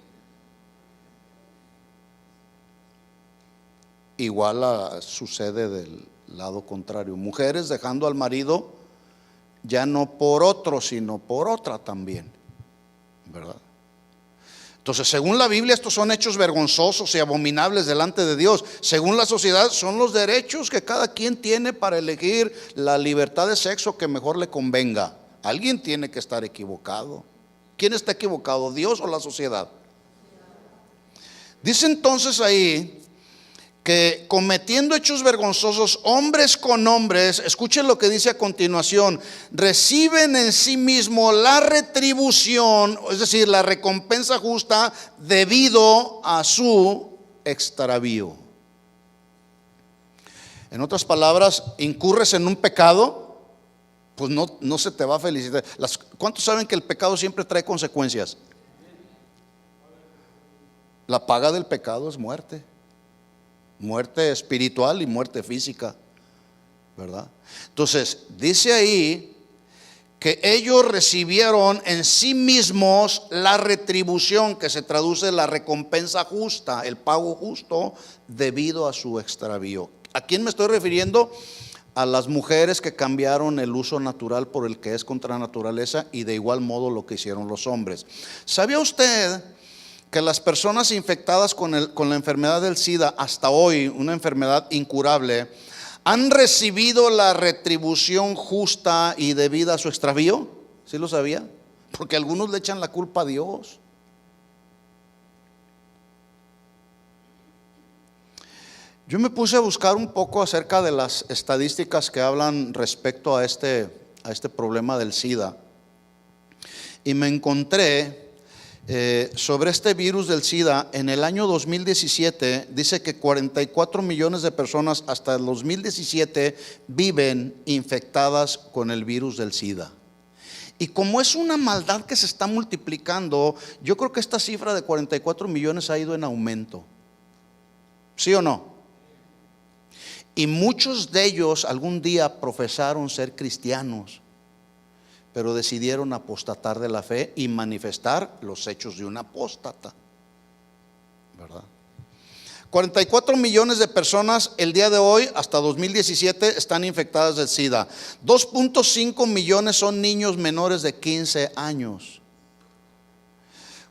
Igual sucede del lado contrario, mujeres dejando al marido ya no por otro, sino por otra también, ¿verdad? Entonces, según la Biblia, estos son hechos vergonzosos y abominables delante de Dios. Según la sociedad, son los derechos que cada quien tiene para elegir la libertad de sexo que mejor le convenga. Alguien tiene que estar equivocado. ¿Quién está equivocado, Dios o la sociedad? Dice entonces ahí que cometiendo hechos vergonzosos, hombres con hombres, escuchen lo que dice a continuación, reciben en sí mismo la retribución, es decir, la recompensa justa debido a su extravío. En otras palabras, incurres en un pecado, pues no se te va a felicitar. ¿Cuántos saben que el pecado siempre trae consecuencias? La paga del pecado es muerte. Muerte espiritual y muerte física, ¿verdad? Entonces, dice ahí que ellos recibieron en sí mismos la retribución, que se traduce la recompensa justa, el pago justo debido a su extravío. ¿A quién me estoy refiriendo? A las mujeres que cambiaron el uso natural por el que es contra naturaleza, y de igual modo lo que hicieron los hombres. ¿Sabía usted que las personas infectadas con la enfermedad del SIDA hasta hoy, una enfermedad incurable, han recibido la retribución justa y debida a su extravío? ¿Sí lo sabía? Porque algunos le echan la culpa a Dios. Yo me puse a buscar un poco acerca de las estadísticas que hablan respecto a este problema del SIDA, y me encontré sobre este virus del SIDA. En el año 2017 dice que 44 millones de personas hasta el 2017 viven infectadas con el virus del SIDA. Y como es una maldad que se está multiplicando, yo creo que esta cifra de 44 millones ha ido en aumento. ¿Sí o no? Y muchos de ellos algún día profesaron ser cristianos, pero decidieron apostatar de la fe y manifestar los hechos de un apóstata, ¿verdad? 44 millones de personas el día de hoy hasta 2017 están infectadas del SIDA. 2.5 millones son niños menores de 15 años.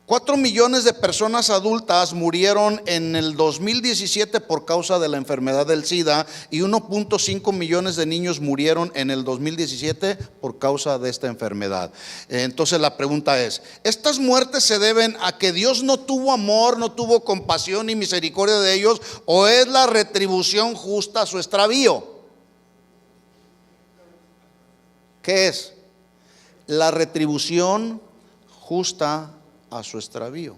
4 millones de personas adultas murieron en el 2017 por causa de la enfermedad del SIDA, y 1.5 millones de niños murieron en el 2017 por causa de esta enfermedad. Entonces la pregunta es, ¿estas muertes se deben a que Dios no tuvo amor, no tuvo compasión y misericordia de ellos, o es la retribución justa a su extravío? ¿Qué es? La retribución justa a su extravío.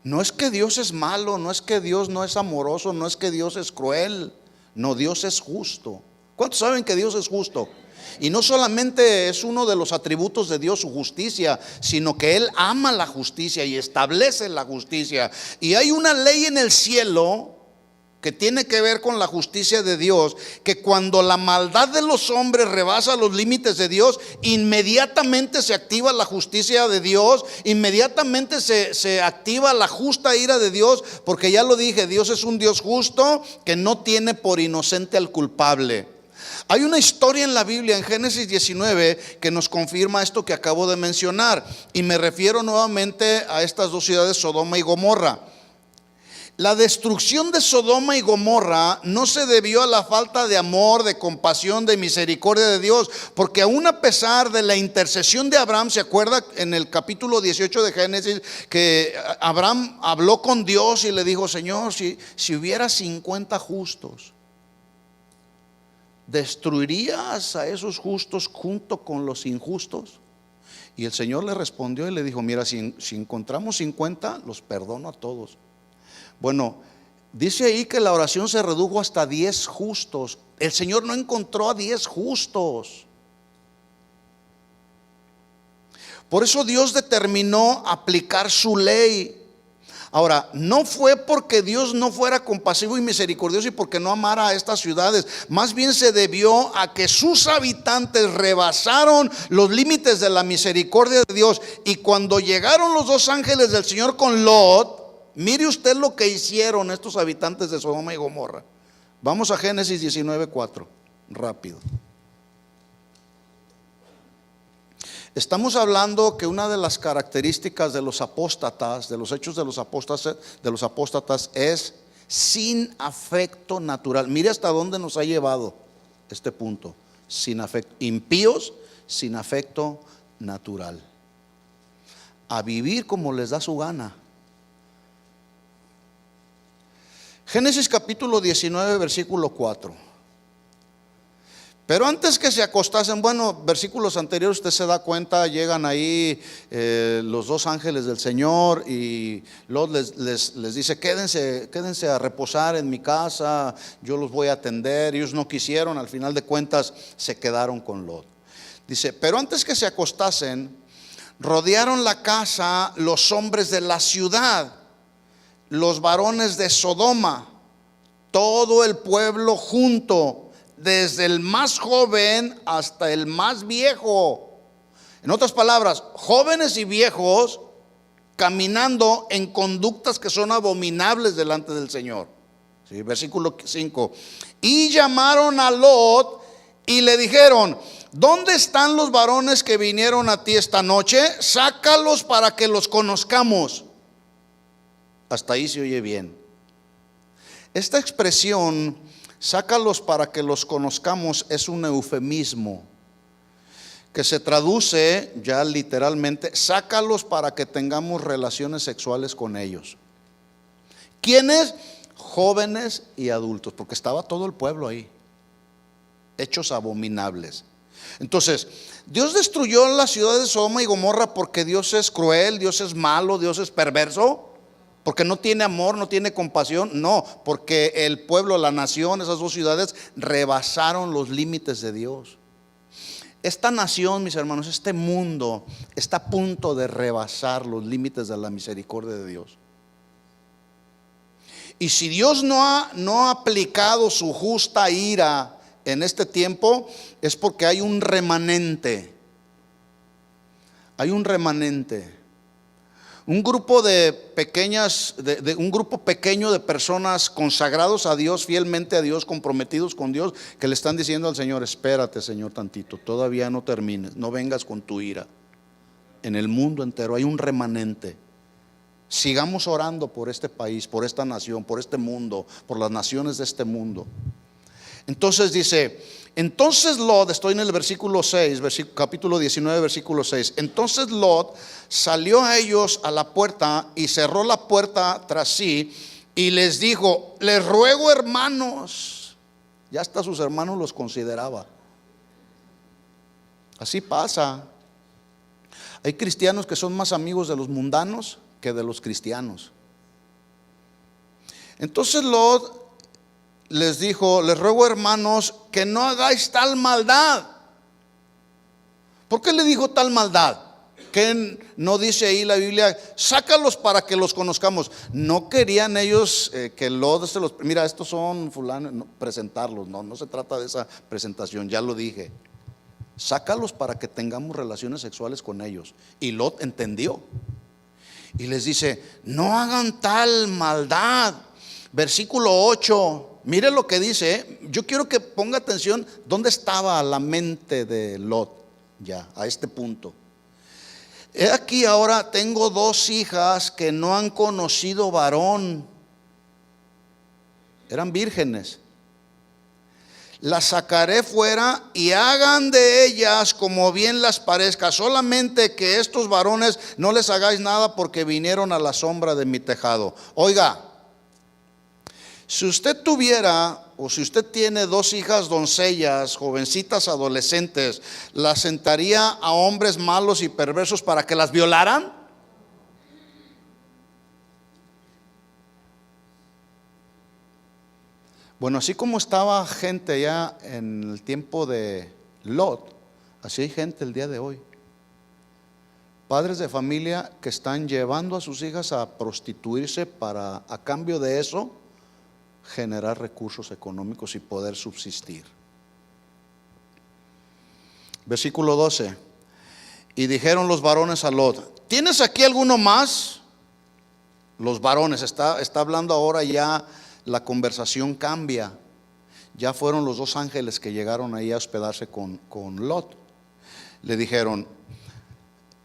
No es que Dios es malo, no es que Dios no es amoroso, no es que Dios es cruel. No, Dios es justo. ¿Cuántos saben que Dios es justo? Y no solamente es uno de los atributos de Dios su justicia, sino que Él ama la justicia y establece la justicia. Y hay una ley en el cielo que tiene que ver con la justicia de Dios, que cuando la maldad de los hombres rebasa los límites de Dios, inmediatamente se activa la justicia de Dios, inmediatamente se activa la justa ira de Dios, porque ya lo dije, Dios es un Dios justo que no tiene por inocente al culpable. Hay una historia en la Biblia, en Génesis 19, que nos confirma esto que acabo de mencionar, y me refiero nuevamente a estas dos ciudades, Sodoma y Gomorra. La destrucción de Sodoma y Gomorra no se debió a la falta de amor, de compasión, de misericordia de Dios, porque aún a pesar de la intercesión de Abraham, ¿se acuerda en el capítulo 18 de Génesis que Abraham habló con Dios y le dijo: Señor, si hubiera 50 justos, ¿destruirías a esos justos junto con los injustos? Y el Señor le respondió y le dijo: mira, si encontramos 50, los perdono a todos. Bueno, dice ahí que la oración se redujo hasta 10 justos. El Señor no encontró a 10 justos. Por eso Dios determinó aplicar su ley. Ahora, no fue porque Dios no fuera compasivo y misericordioso y porque no amara a estas ciudades. Más bien se debió a que sus habitantes rebasaron los límites de la misericordia de Dios. Y cuando llegaron los dos ángeles del Señor con Lot, mire usted lo que hicieron estos habitantes de Sodoma y Gomorra. Vamos a Génesis 19:4, rápido. Estamos hablando que una de las características de los apóstatas, de los hechos de los apóstatas, es sin afecto natural. Mire hasta dónde nos ha llevado este punto. Sin afecto, impíos sin afecto natural, a vivir como les da su gana. Génesis capítulo 19, versículo 4. Pero antes que se acostasen, bueno, versículos anteriores usted se da cuenta, llegan ahí los dos ángeles del Señor y Lot les dice: quédense a reposar en mi casa, yo los voy a atender. Ellos no quisieron, al final de cuentas se quedaron con Lot. Dice: pero antes que se acostasen, rodearon la casa los hombres de la ciudad, los varones de Sodoma, todo el pueblo junto, desde el más joven hasta el más viejo. En otras palabras, jóvenes y viejos caminando en conductas que son abominables delante del Señor. Sí, versículo 5. Y llamaron a Lot y le dijeron: ¿dónde están los varones que vinieron a ti esta noche? Sácalos para que los conozcamos. Hasta ahí se oye bien. Esta expresión, sácalos para que los conozcamos, es un eufemismo que se traduce ya literalmente: sácalos para que tengamos relaciones sexuales con ellos. ¿Quiénes? jóvenes y adultos, porque estaba todo el pueblo ahí, hechos abominables. Entonces, Dios destruyó las ciudades de Sodoma y Gomorra porque Dios es cruel, Dios es malo, Dios es perverso, porque no tiene amor, no tiene compasión. No, porque el pueblo, la nación, esas dos ciudades rebasaron los límites de Dios. Esta nación, mis hermanos, este mundo está a punto de rebasar los límites de la misericordia de Dios. Y si Dios no ha aplicado su justa ira en este tiempo, es porque hay un remanente. Hay un remanente. Un grupo un grupo pequeño de personas consagrados a Dios, fielmente a Dios, comprometidos con Dios, que le están diciendo al Señor: espérate, Señor, tantito, todavía no termines, no vengas con tu ira. En el mundo entero hay un remanente. Sigamos orando por este país, por esta nación, por este mundo, por las naciones de este mundo. Entonces dice, entonces Lot, estoy en el versículo 6, capítulo 19, versículo 6. Entonces Lot salió a ellos a la puerta y cerró la puerta tras sí y les dijo: les ruego, hermanos. Ya hasta sus hermanos los consideraba. Así pasa. Hay cristianos que son más amigos de los mundanos que de los cristianos. Entonces Lot les dijo: les ruego, hermanos, que no hagáis tal maldad. ¿Por qué le dijo tal maldad? ¿Qué no dice ahí la Biblia? Sácalos para que los conozcamos. No querían ellos que Lot se los... Mira, estos son fulanos, no, presentarlos. No se trata de esa presentación, ya lo dije. Sácalos para que tengamos relaciones sexuales con ellos. Y Lot entendió. Y les dice: no hagan tal maldad. Versículo 8. Mire lo que dice. Yo quiero que ponga atención dónde estaba la mente de Lot ya a este punto. He aquí, ahora tengo 2 hijas que no han conocido varón. Eran vírgenes. Las sacaré fuera y hagan de ellas como bien las parezca. Solamente que estos varones no les hagáis nada, porque vinieron a la sombra de mi tejado. Oiga, si usted tuviera, o si usted tiene 2 hijas doncellas, jovencitas adolescentes, ¿las sentaría a hombres malos y perversos para que las violaran? Bueno, así como estaba gente ya en el tiempo de Lot, así hay gente el día de hoy. Padres de familia que están llevando a sus hijas a prostituirse para, a cambio de eso, generar recursos económicos y poder subsistir. Versículo 12. Y dijeron los varones a Lot: ¿tienes aquí alguno más? Los varones, está hablando ahora, ya la conversación cambia. Ya fueron los 2 ángeles que llegaron ahí a hospedarse con Lot. Le dijeron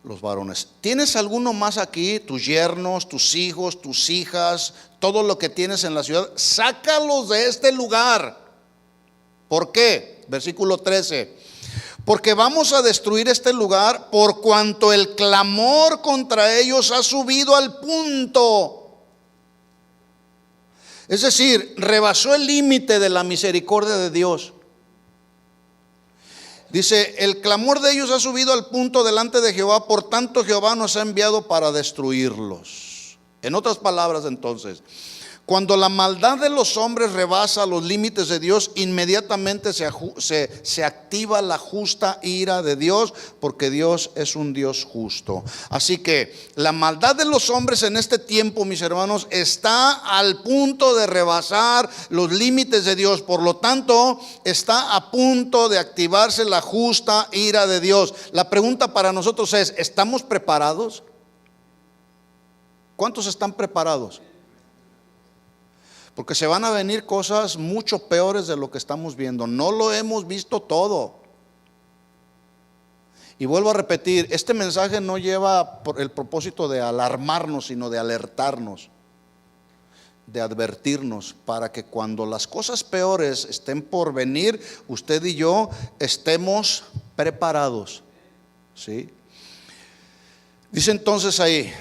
los varones: ¿tienes alguno más aquí? Tus yernos, tus hijos, tus hijas, todo lo que tienes en la ciudad, sácalos de este lugar. ¿Por qué? Versículo 13. Porque vamos a destruir este lugar, por cuanto el clamor contra ellos ha subido al punto. Es decir, rebasó el límite de la misericordia de Dios. Dice: el clamor de ellos ha subido al punto delante de Jehová, por tanto Jehová nos ha enviado para destruirlos. En otras palabras, entonces, cuando la maldad de los hombres rebasa los límites de Dios, inmediatamente se activa la justa ira de Dios, porque Dios es un Dios justo. Así que la maldad de los hombres en este tiempo, mis hermanos, está al punto de rebasar los límites de Dios. Por lo tanto, está a punto de activarse la justa ira de Dios. La pregunta para nosotros es: ¿estamos preparados? ¿Cuántos están preparados? Porque se van a venir cosas mucho peores de lo que estamos viendo. No lo hemos visto todo. Y vuelvo a repetir, este mensaje no lleva por el propósito de alarmarnos, sino de alertarnos, de advertirnos, para que cuando las cosas peores estén por venir, usted y yo estemos preparados. ¿Sí? Dice entonces ahí: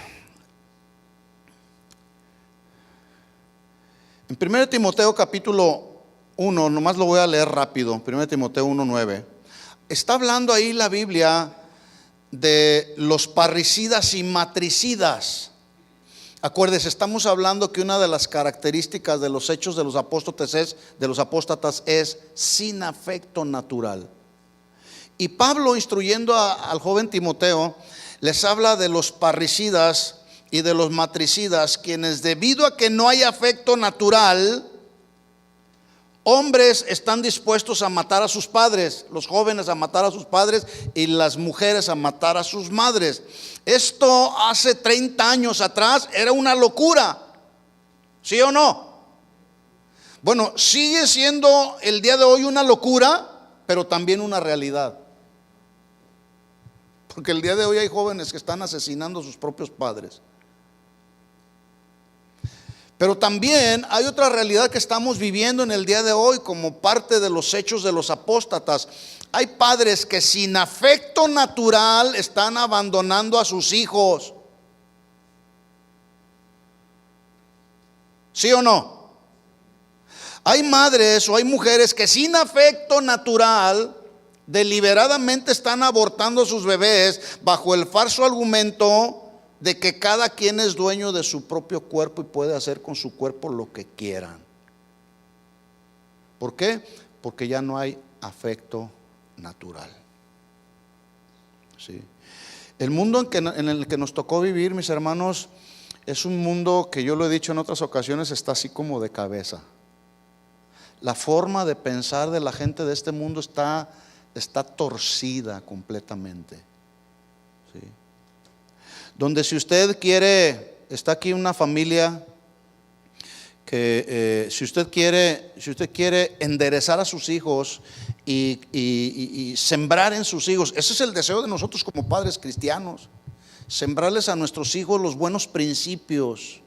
En 1 Timoteo capítulo 1, nomás lo voy a leer rápido, 1 Timoteo 1:9. Está hablando ahí la Biblia de los parricidas y matricidas. Acuérdese, estamos hablando que una de las características de los hechos de los apóstatas es sin afecto natural. Y Pablo, instruyendo al joven Timoteo, les habla de los parricidas y de los matricidas, quienes debido a que no hay afecto natural, hombres están dispuestos a matar a sus padres, los jóvenes a matar a sus padres y las mujeres a matar a sus madres. Esto hace 30 años atrás era una locura, ¿sí o no? Bueno, sigue siendo el día de hoy una locura, pero también una realidad. Porque el día de hoy hay jóvenes que están asesinando a sus propios padres. Pero también hay otra realidad que estamos viviendo en el día de hoy como parte de los hechos de los apóstatas. Hay padres que sin afecto natural están abandonando a sus hijos. ¿Sí o no? Hay madres o hay mujeres que sin afecto natural deliberadamente están abortando a sus bebés bajo el falso argumento de que cada quien es dueño de su propio cuerpo y puede hacer con su cuerpo lo que quieran. ¿Por qué? Porque ya no hay afecto natural. ¿Sí? El mundo en el que nos tocó vivir, mis hermanos, es un mundo que yo lo he dicho en otras ocasiones, está así como de cabeza. La forma de pensar de la gente de este mundo está torcida completamente. ¿Sí? Donde si usted quiere, está aquí una familia que si usted quiere enderezar a sus hijos y sembrar en sus hijos, ese es el deseo de nosotros como padres cristianos, sembrarles a nuestros hijos los buenos principios.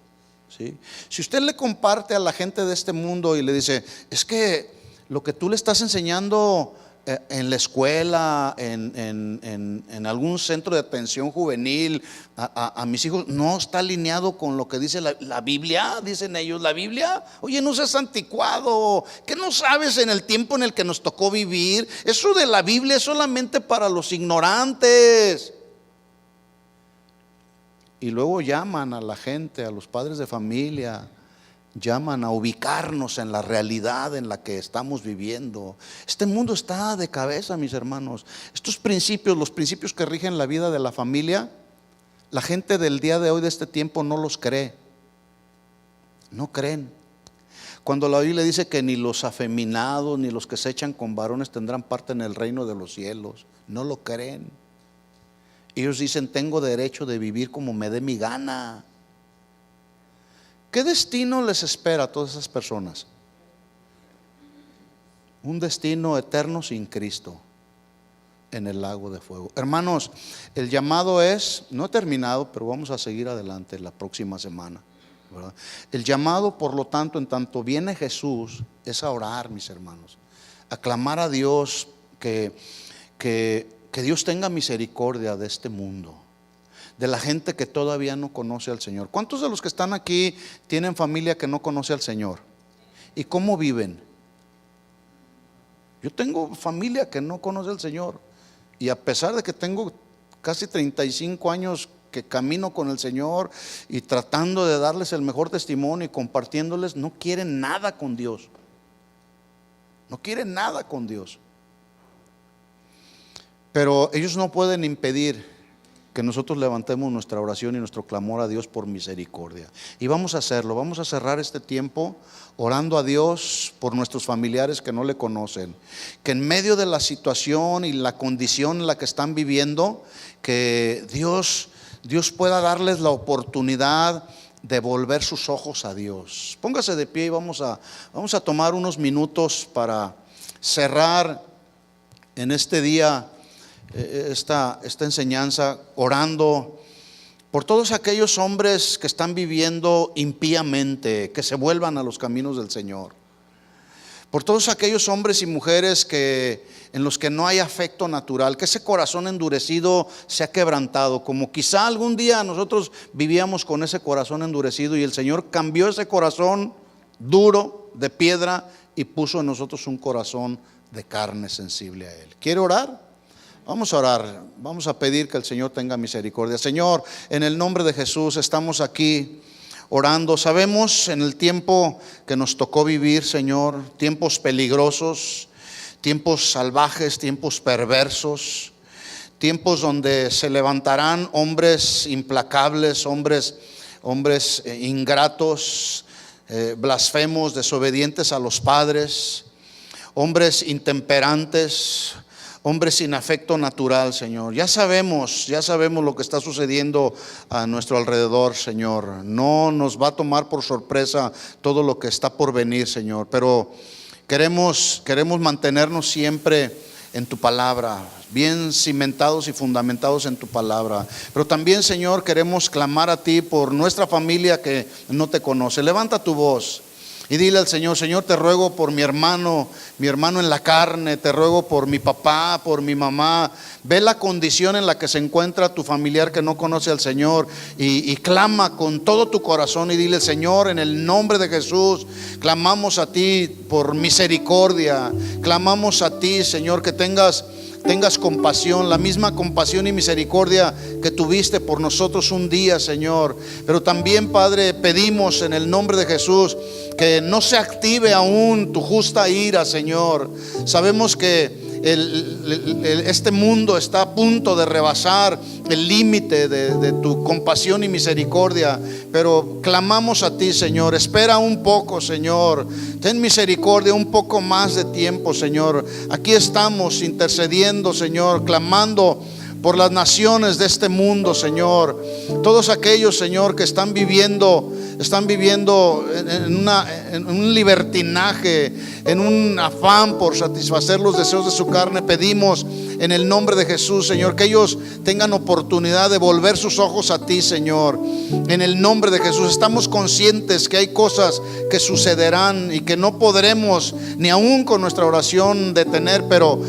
¿Sí? Si usted le comparte a la gente de este mundo y le dice, es que lo que tú le estás enseñando en la escuela, en algún centro de atención juvenil a mis hijos, no está alineado con lo que dice la Biblia, dicen ellos, la Biblia, oye, no seas anticuado, ¿qué no sabes en el tiempo en el que nos tocó vivir? Eso de la Biblia es solamente para los ignorantes. Y luego llaman a la gente, a los padres de familia, llaman a ubicarnos en la realidad en la que estamos viviendo. Este mundo está de cabeza, mis hermanos. Estos principios, los principios que rigen la vida de la familia, la gente del día de hoy, de este tiempo, no los cree. No creen. Cuando la Biblia dice que ni los afeminados ni los que se echan con varones tendrán parte en el reino de los cielos, no lo creen. Ellos dicen, tengo derecho de vivir como me dé mi gana. ¿Qué destino les espera a todas esas personas? Un destino eterno sin Cristo en el lago de fuego. Hermanos, el llamado es, no he terminado, pero vamos a seguir adelante la próxima semana, ¿verdad? El llamado, por lo tanto, en tanto viene Jesús, es a orar, mis hermanos, a clamar a Dios que Dios tenga misericordia de este mundo, de la gente que todavía no conoce al Señor. ¿Cuántos de los que están aquí tienen familia que no conoce al Señor? ¿Y cómo viven? Yo tengo familia que no conoce al Señor, y a pesar de que tengo casi 35 años que camino con el Señor y tratando de darles el mejor testimonio y compartiéndoles, no quieren nada con Dios. No quieren nada con Dios. Pero ellos no pueden impedir que nosotros levantemos nuestra oración y nuestro clamor a Dios por misericordia. Y vamos a hacerlo, vamos a cerrar este tiempo orando a Dios por nuestros familiares que no le conocen. Que en medio de la situación y la condición en la que están viviendo, que Dios pueda darles la oportunidad de volver sus ojos a Dios. Póngase de pie y vamos a tomar unos minutos para cerrar en este día esta enseñanza, orando por todos aquellos hombres que están viviendo impíamente, que se vuelvan a los caminos del Señor. Por todos aquellos hombres y mujeres en los que no hay afecto natural, que ese corazón endurecido se ha quebrantado, como quizá algún día nosotros vivíamos con ese corazón endurecido y el Señor cambió ese corazón duro, de piedra, y puso en nosotros un corazón de carne sensible a Él. ¿Quiere orar? Vamos a orar, vamos a pedir que el Señor tenga misericordia. Señor, en el nombre de Jesús estamos aquí orando. Sabemos en el tiempo que nos tocó vivir, Señor, tiempos peligrosos, tiempos salvajes, tiempos perversos, tiempos donde se levantarán hombres implacables, hombres ingratos, blasfemos, desobedientes a los padres, hombres intemperantes, hombres sin afecto natural, Señor. Ya sabemos lo que está sucediendo a nuestro alrededor, Señor. No nos va a tomar por sorpresa todo lo que está por venir, Señor, pero queremos mantenernos siempre en tu palabra, bien cimentados y fundamentados en tu palabra. Pero también, Señor, queremos clamar a ti por nuestra familia que no te conoce. Levanta tu voz y dile al Señor: Señor, te ruego por mi hermano en la carne, te ruego por mi papá, por mi mamá. Ve la condición en la que se encuentra tu familiar que no conoce al Señor, y clama con todo tu corazón y dile: Señor, en el nombre de Jesús, clamamos a ti por misericordia. Clamamos a ti, Señor, que tengas compasión, la misma compasión y misericordia que tuviste por nosotros un día, Señor. Pero también, Padre, pedimos en el nombre de Jesús que no se active aún tu justa ira, Señor. Sabemos que este mundo está a punto de rebasar el límite de tu compasión y misericordia, pero clamamos a ti, Señor. Espera un poco, Señor. Ten misericordia, un poco más de tiempo, Señor. Aquí estamos intercediendo, Señor, clamando por las naciones de este mundo, Señor. Todos aquellos, Señor, que están viviendo en un libertinaje, en un afán por satisfacer los deseos de su carne. Pedimos en el nombre de Jesús, Señor, que ellos tengan oportunidad de volver sus ojos a ti, Señor. En el nombre de Jesús, estamos conscientes que hay cosas que sucederán y que no podremos ni aún con nuestra oración detener, pero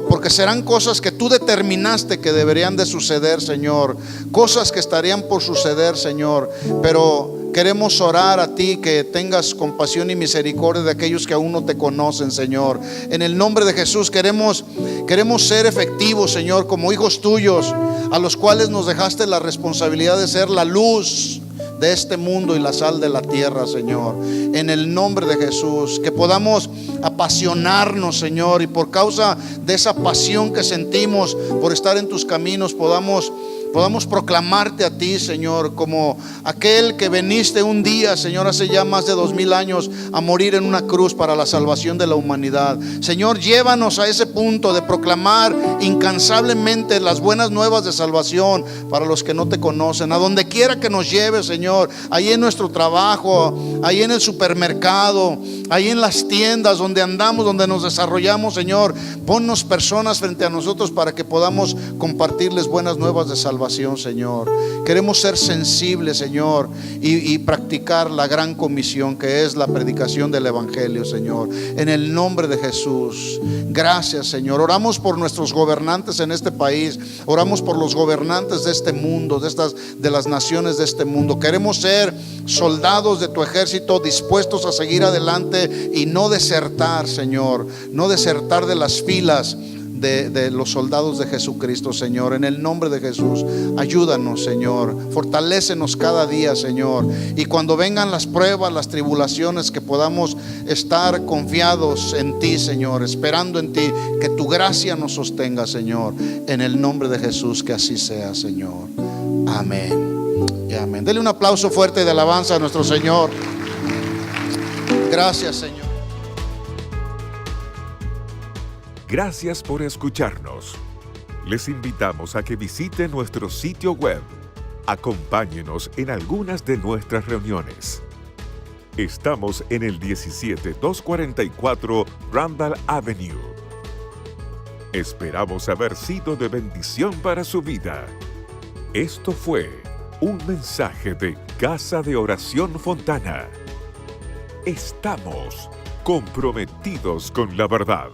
porque serán cosas que tú determinaste que deberían de suceder, Señor. Cosas que estarían por suceder, Señor. Pero queremos orar a ti que tengas compasión y misericordia de aquellos que aún no te conocen, Señor. En el nombre de Jesús queremos ser efectivos, Señor, como hijos tuyos, a los cuales nos dejaste la responsabilidad de ser la luz de este mundo y la sal de la tierra, Señor. En el nombre de Jesús, que podamos apasionarnos, Señor, y por causa de esa pasión que sentimos por estar en tus caminos, podamos proclamarte a ti, Señor, como aquel que veniste un día, Señor, hace ya más de 2000 años, a morir en una cruz para la salvación de la humanidad. Señor, llévanos a ese punto de proclamar incansablemente las buenas nuevas de salvación para los que no te conocen. A donde quiera que nos lleves, Señor, ahí en nuestro trabajo, ahí en el supermercado, ahí en las tiendas donde andamos, donde nos desarrollamos, Señor, ponnos personas frente a nosotros para que podamos compartirles buenas nuevas de salvación, Señor. Queremos ser sensibles, Señor, y practicar la gran comisión que es la predicación del Evangelio, Señor. En el nombre de Jesús, gracias, Señor. Oramos por nuestros gobernantes en este país, oramos por los gobernantes de este mundo, de las naciones de este mundo. Queremos ser soldados de tu ejército, dispuestos a seguir adelante y no desertar, Señor, no desertar de las filas de los soldados de Jesucristo, Señor. En el nombre de Jesús, ayúdanos, Señor. Fortalécenos cada día, Señor. Y cuando vengan las pruebas, las tribulaciones, que podamos estar confiados en ti, Señor, esperando en ti, que tu gracia nos sostenga, Señor. En el nombre de Jesús, que así sea, Señor. Amén y amén. Dele un aplauso fuerte de alabanza a nuestro Señor. Gracias, Señor. Gracias por escucharnos. Les invitamos a que visiten nuestro sitio web. Acompáñenos en algunas de nuestras reuniones. Estamos en el 17244 Randall Avenue. Esperamos haber sido de bendición para su vida. Esto fue un mensaje de Casa de Oración Fontana. Estamos comprometidos con la verdad.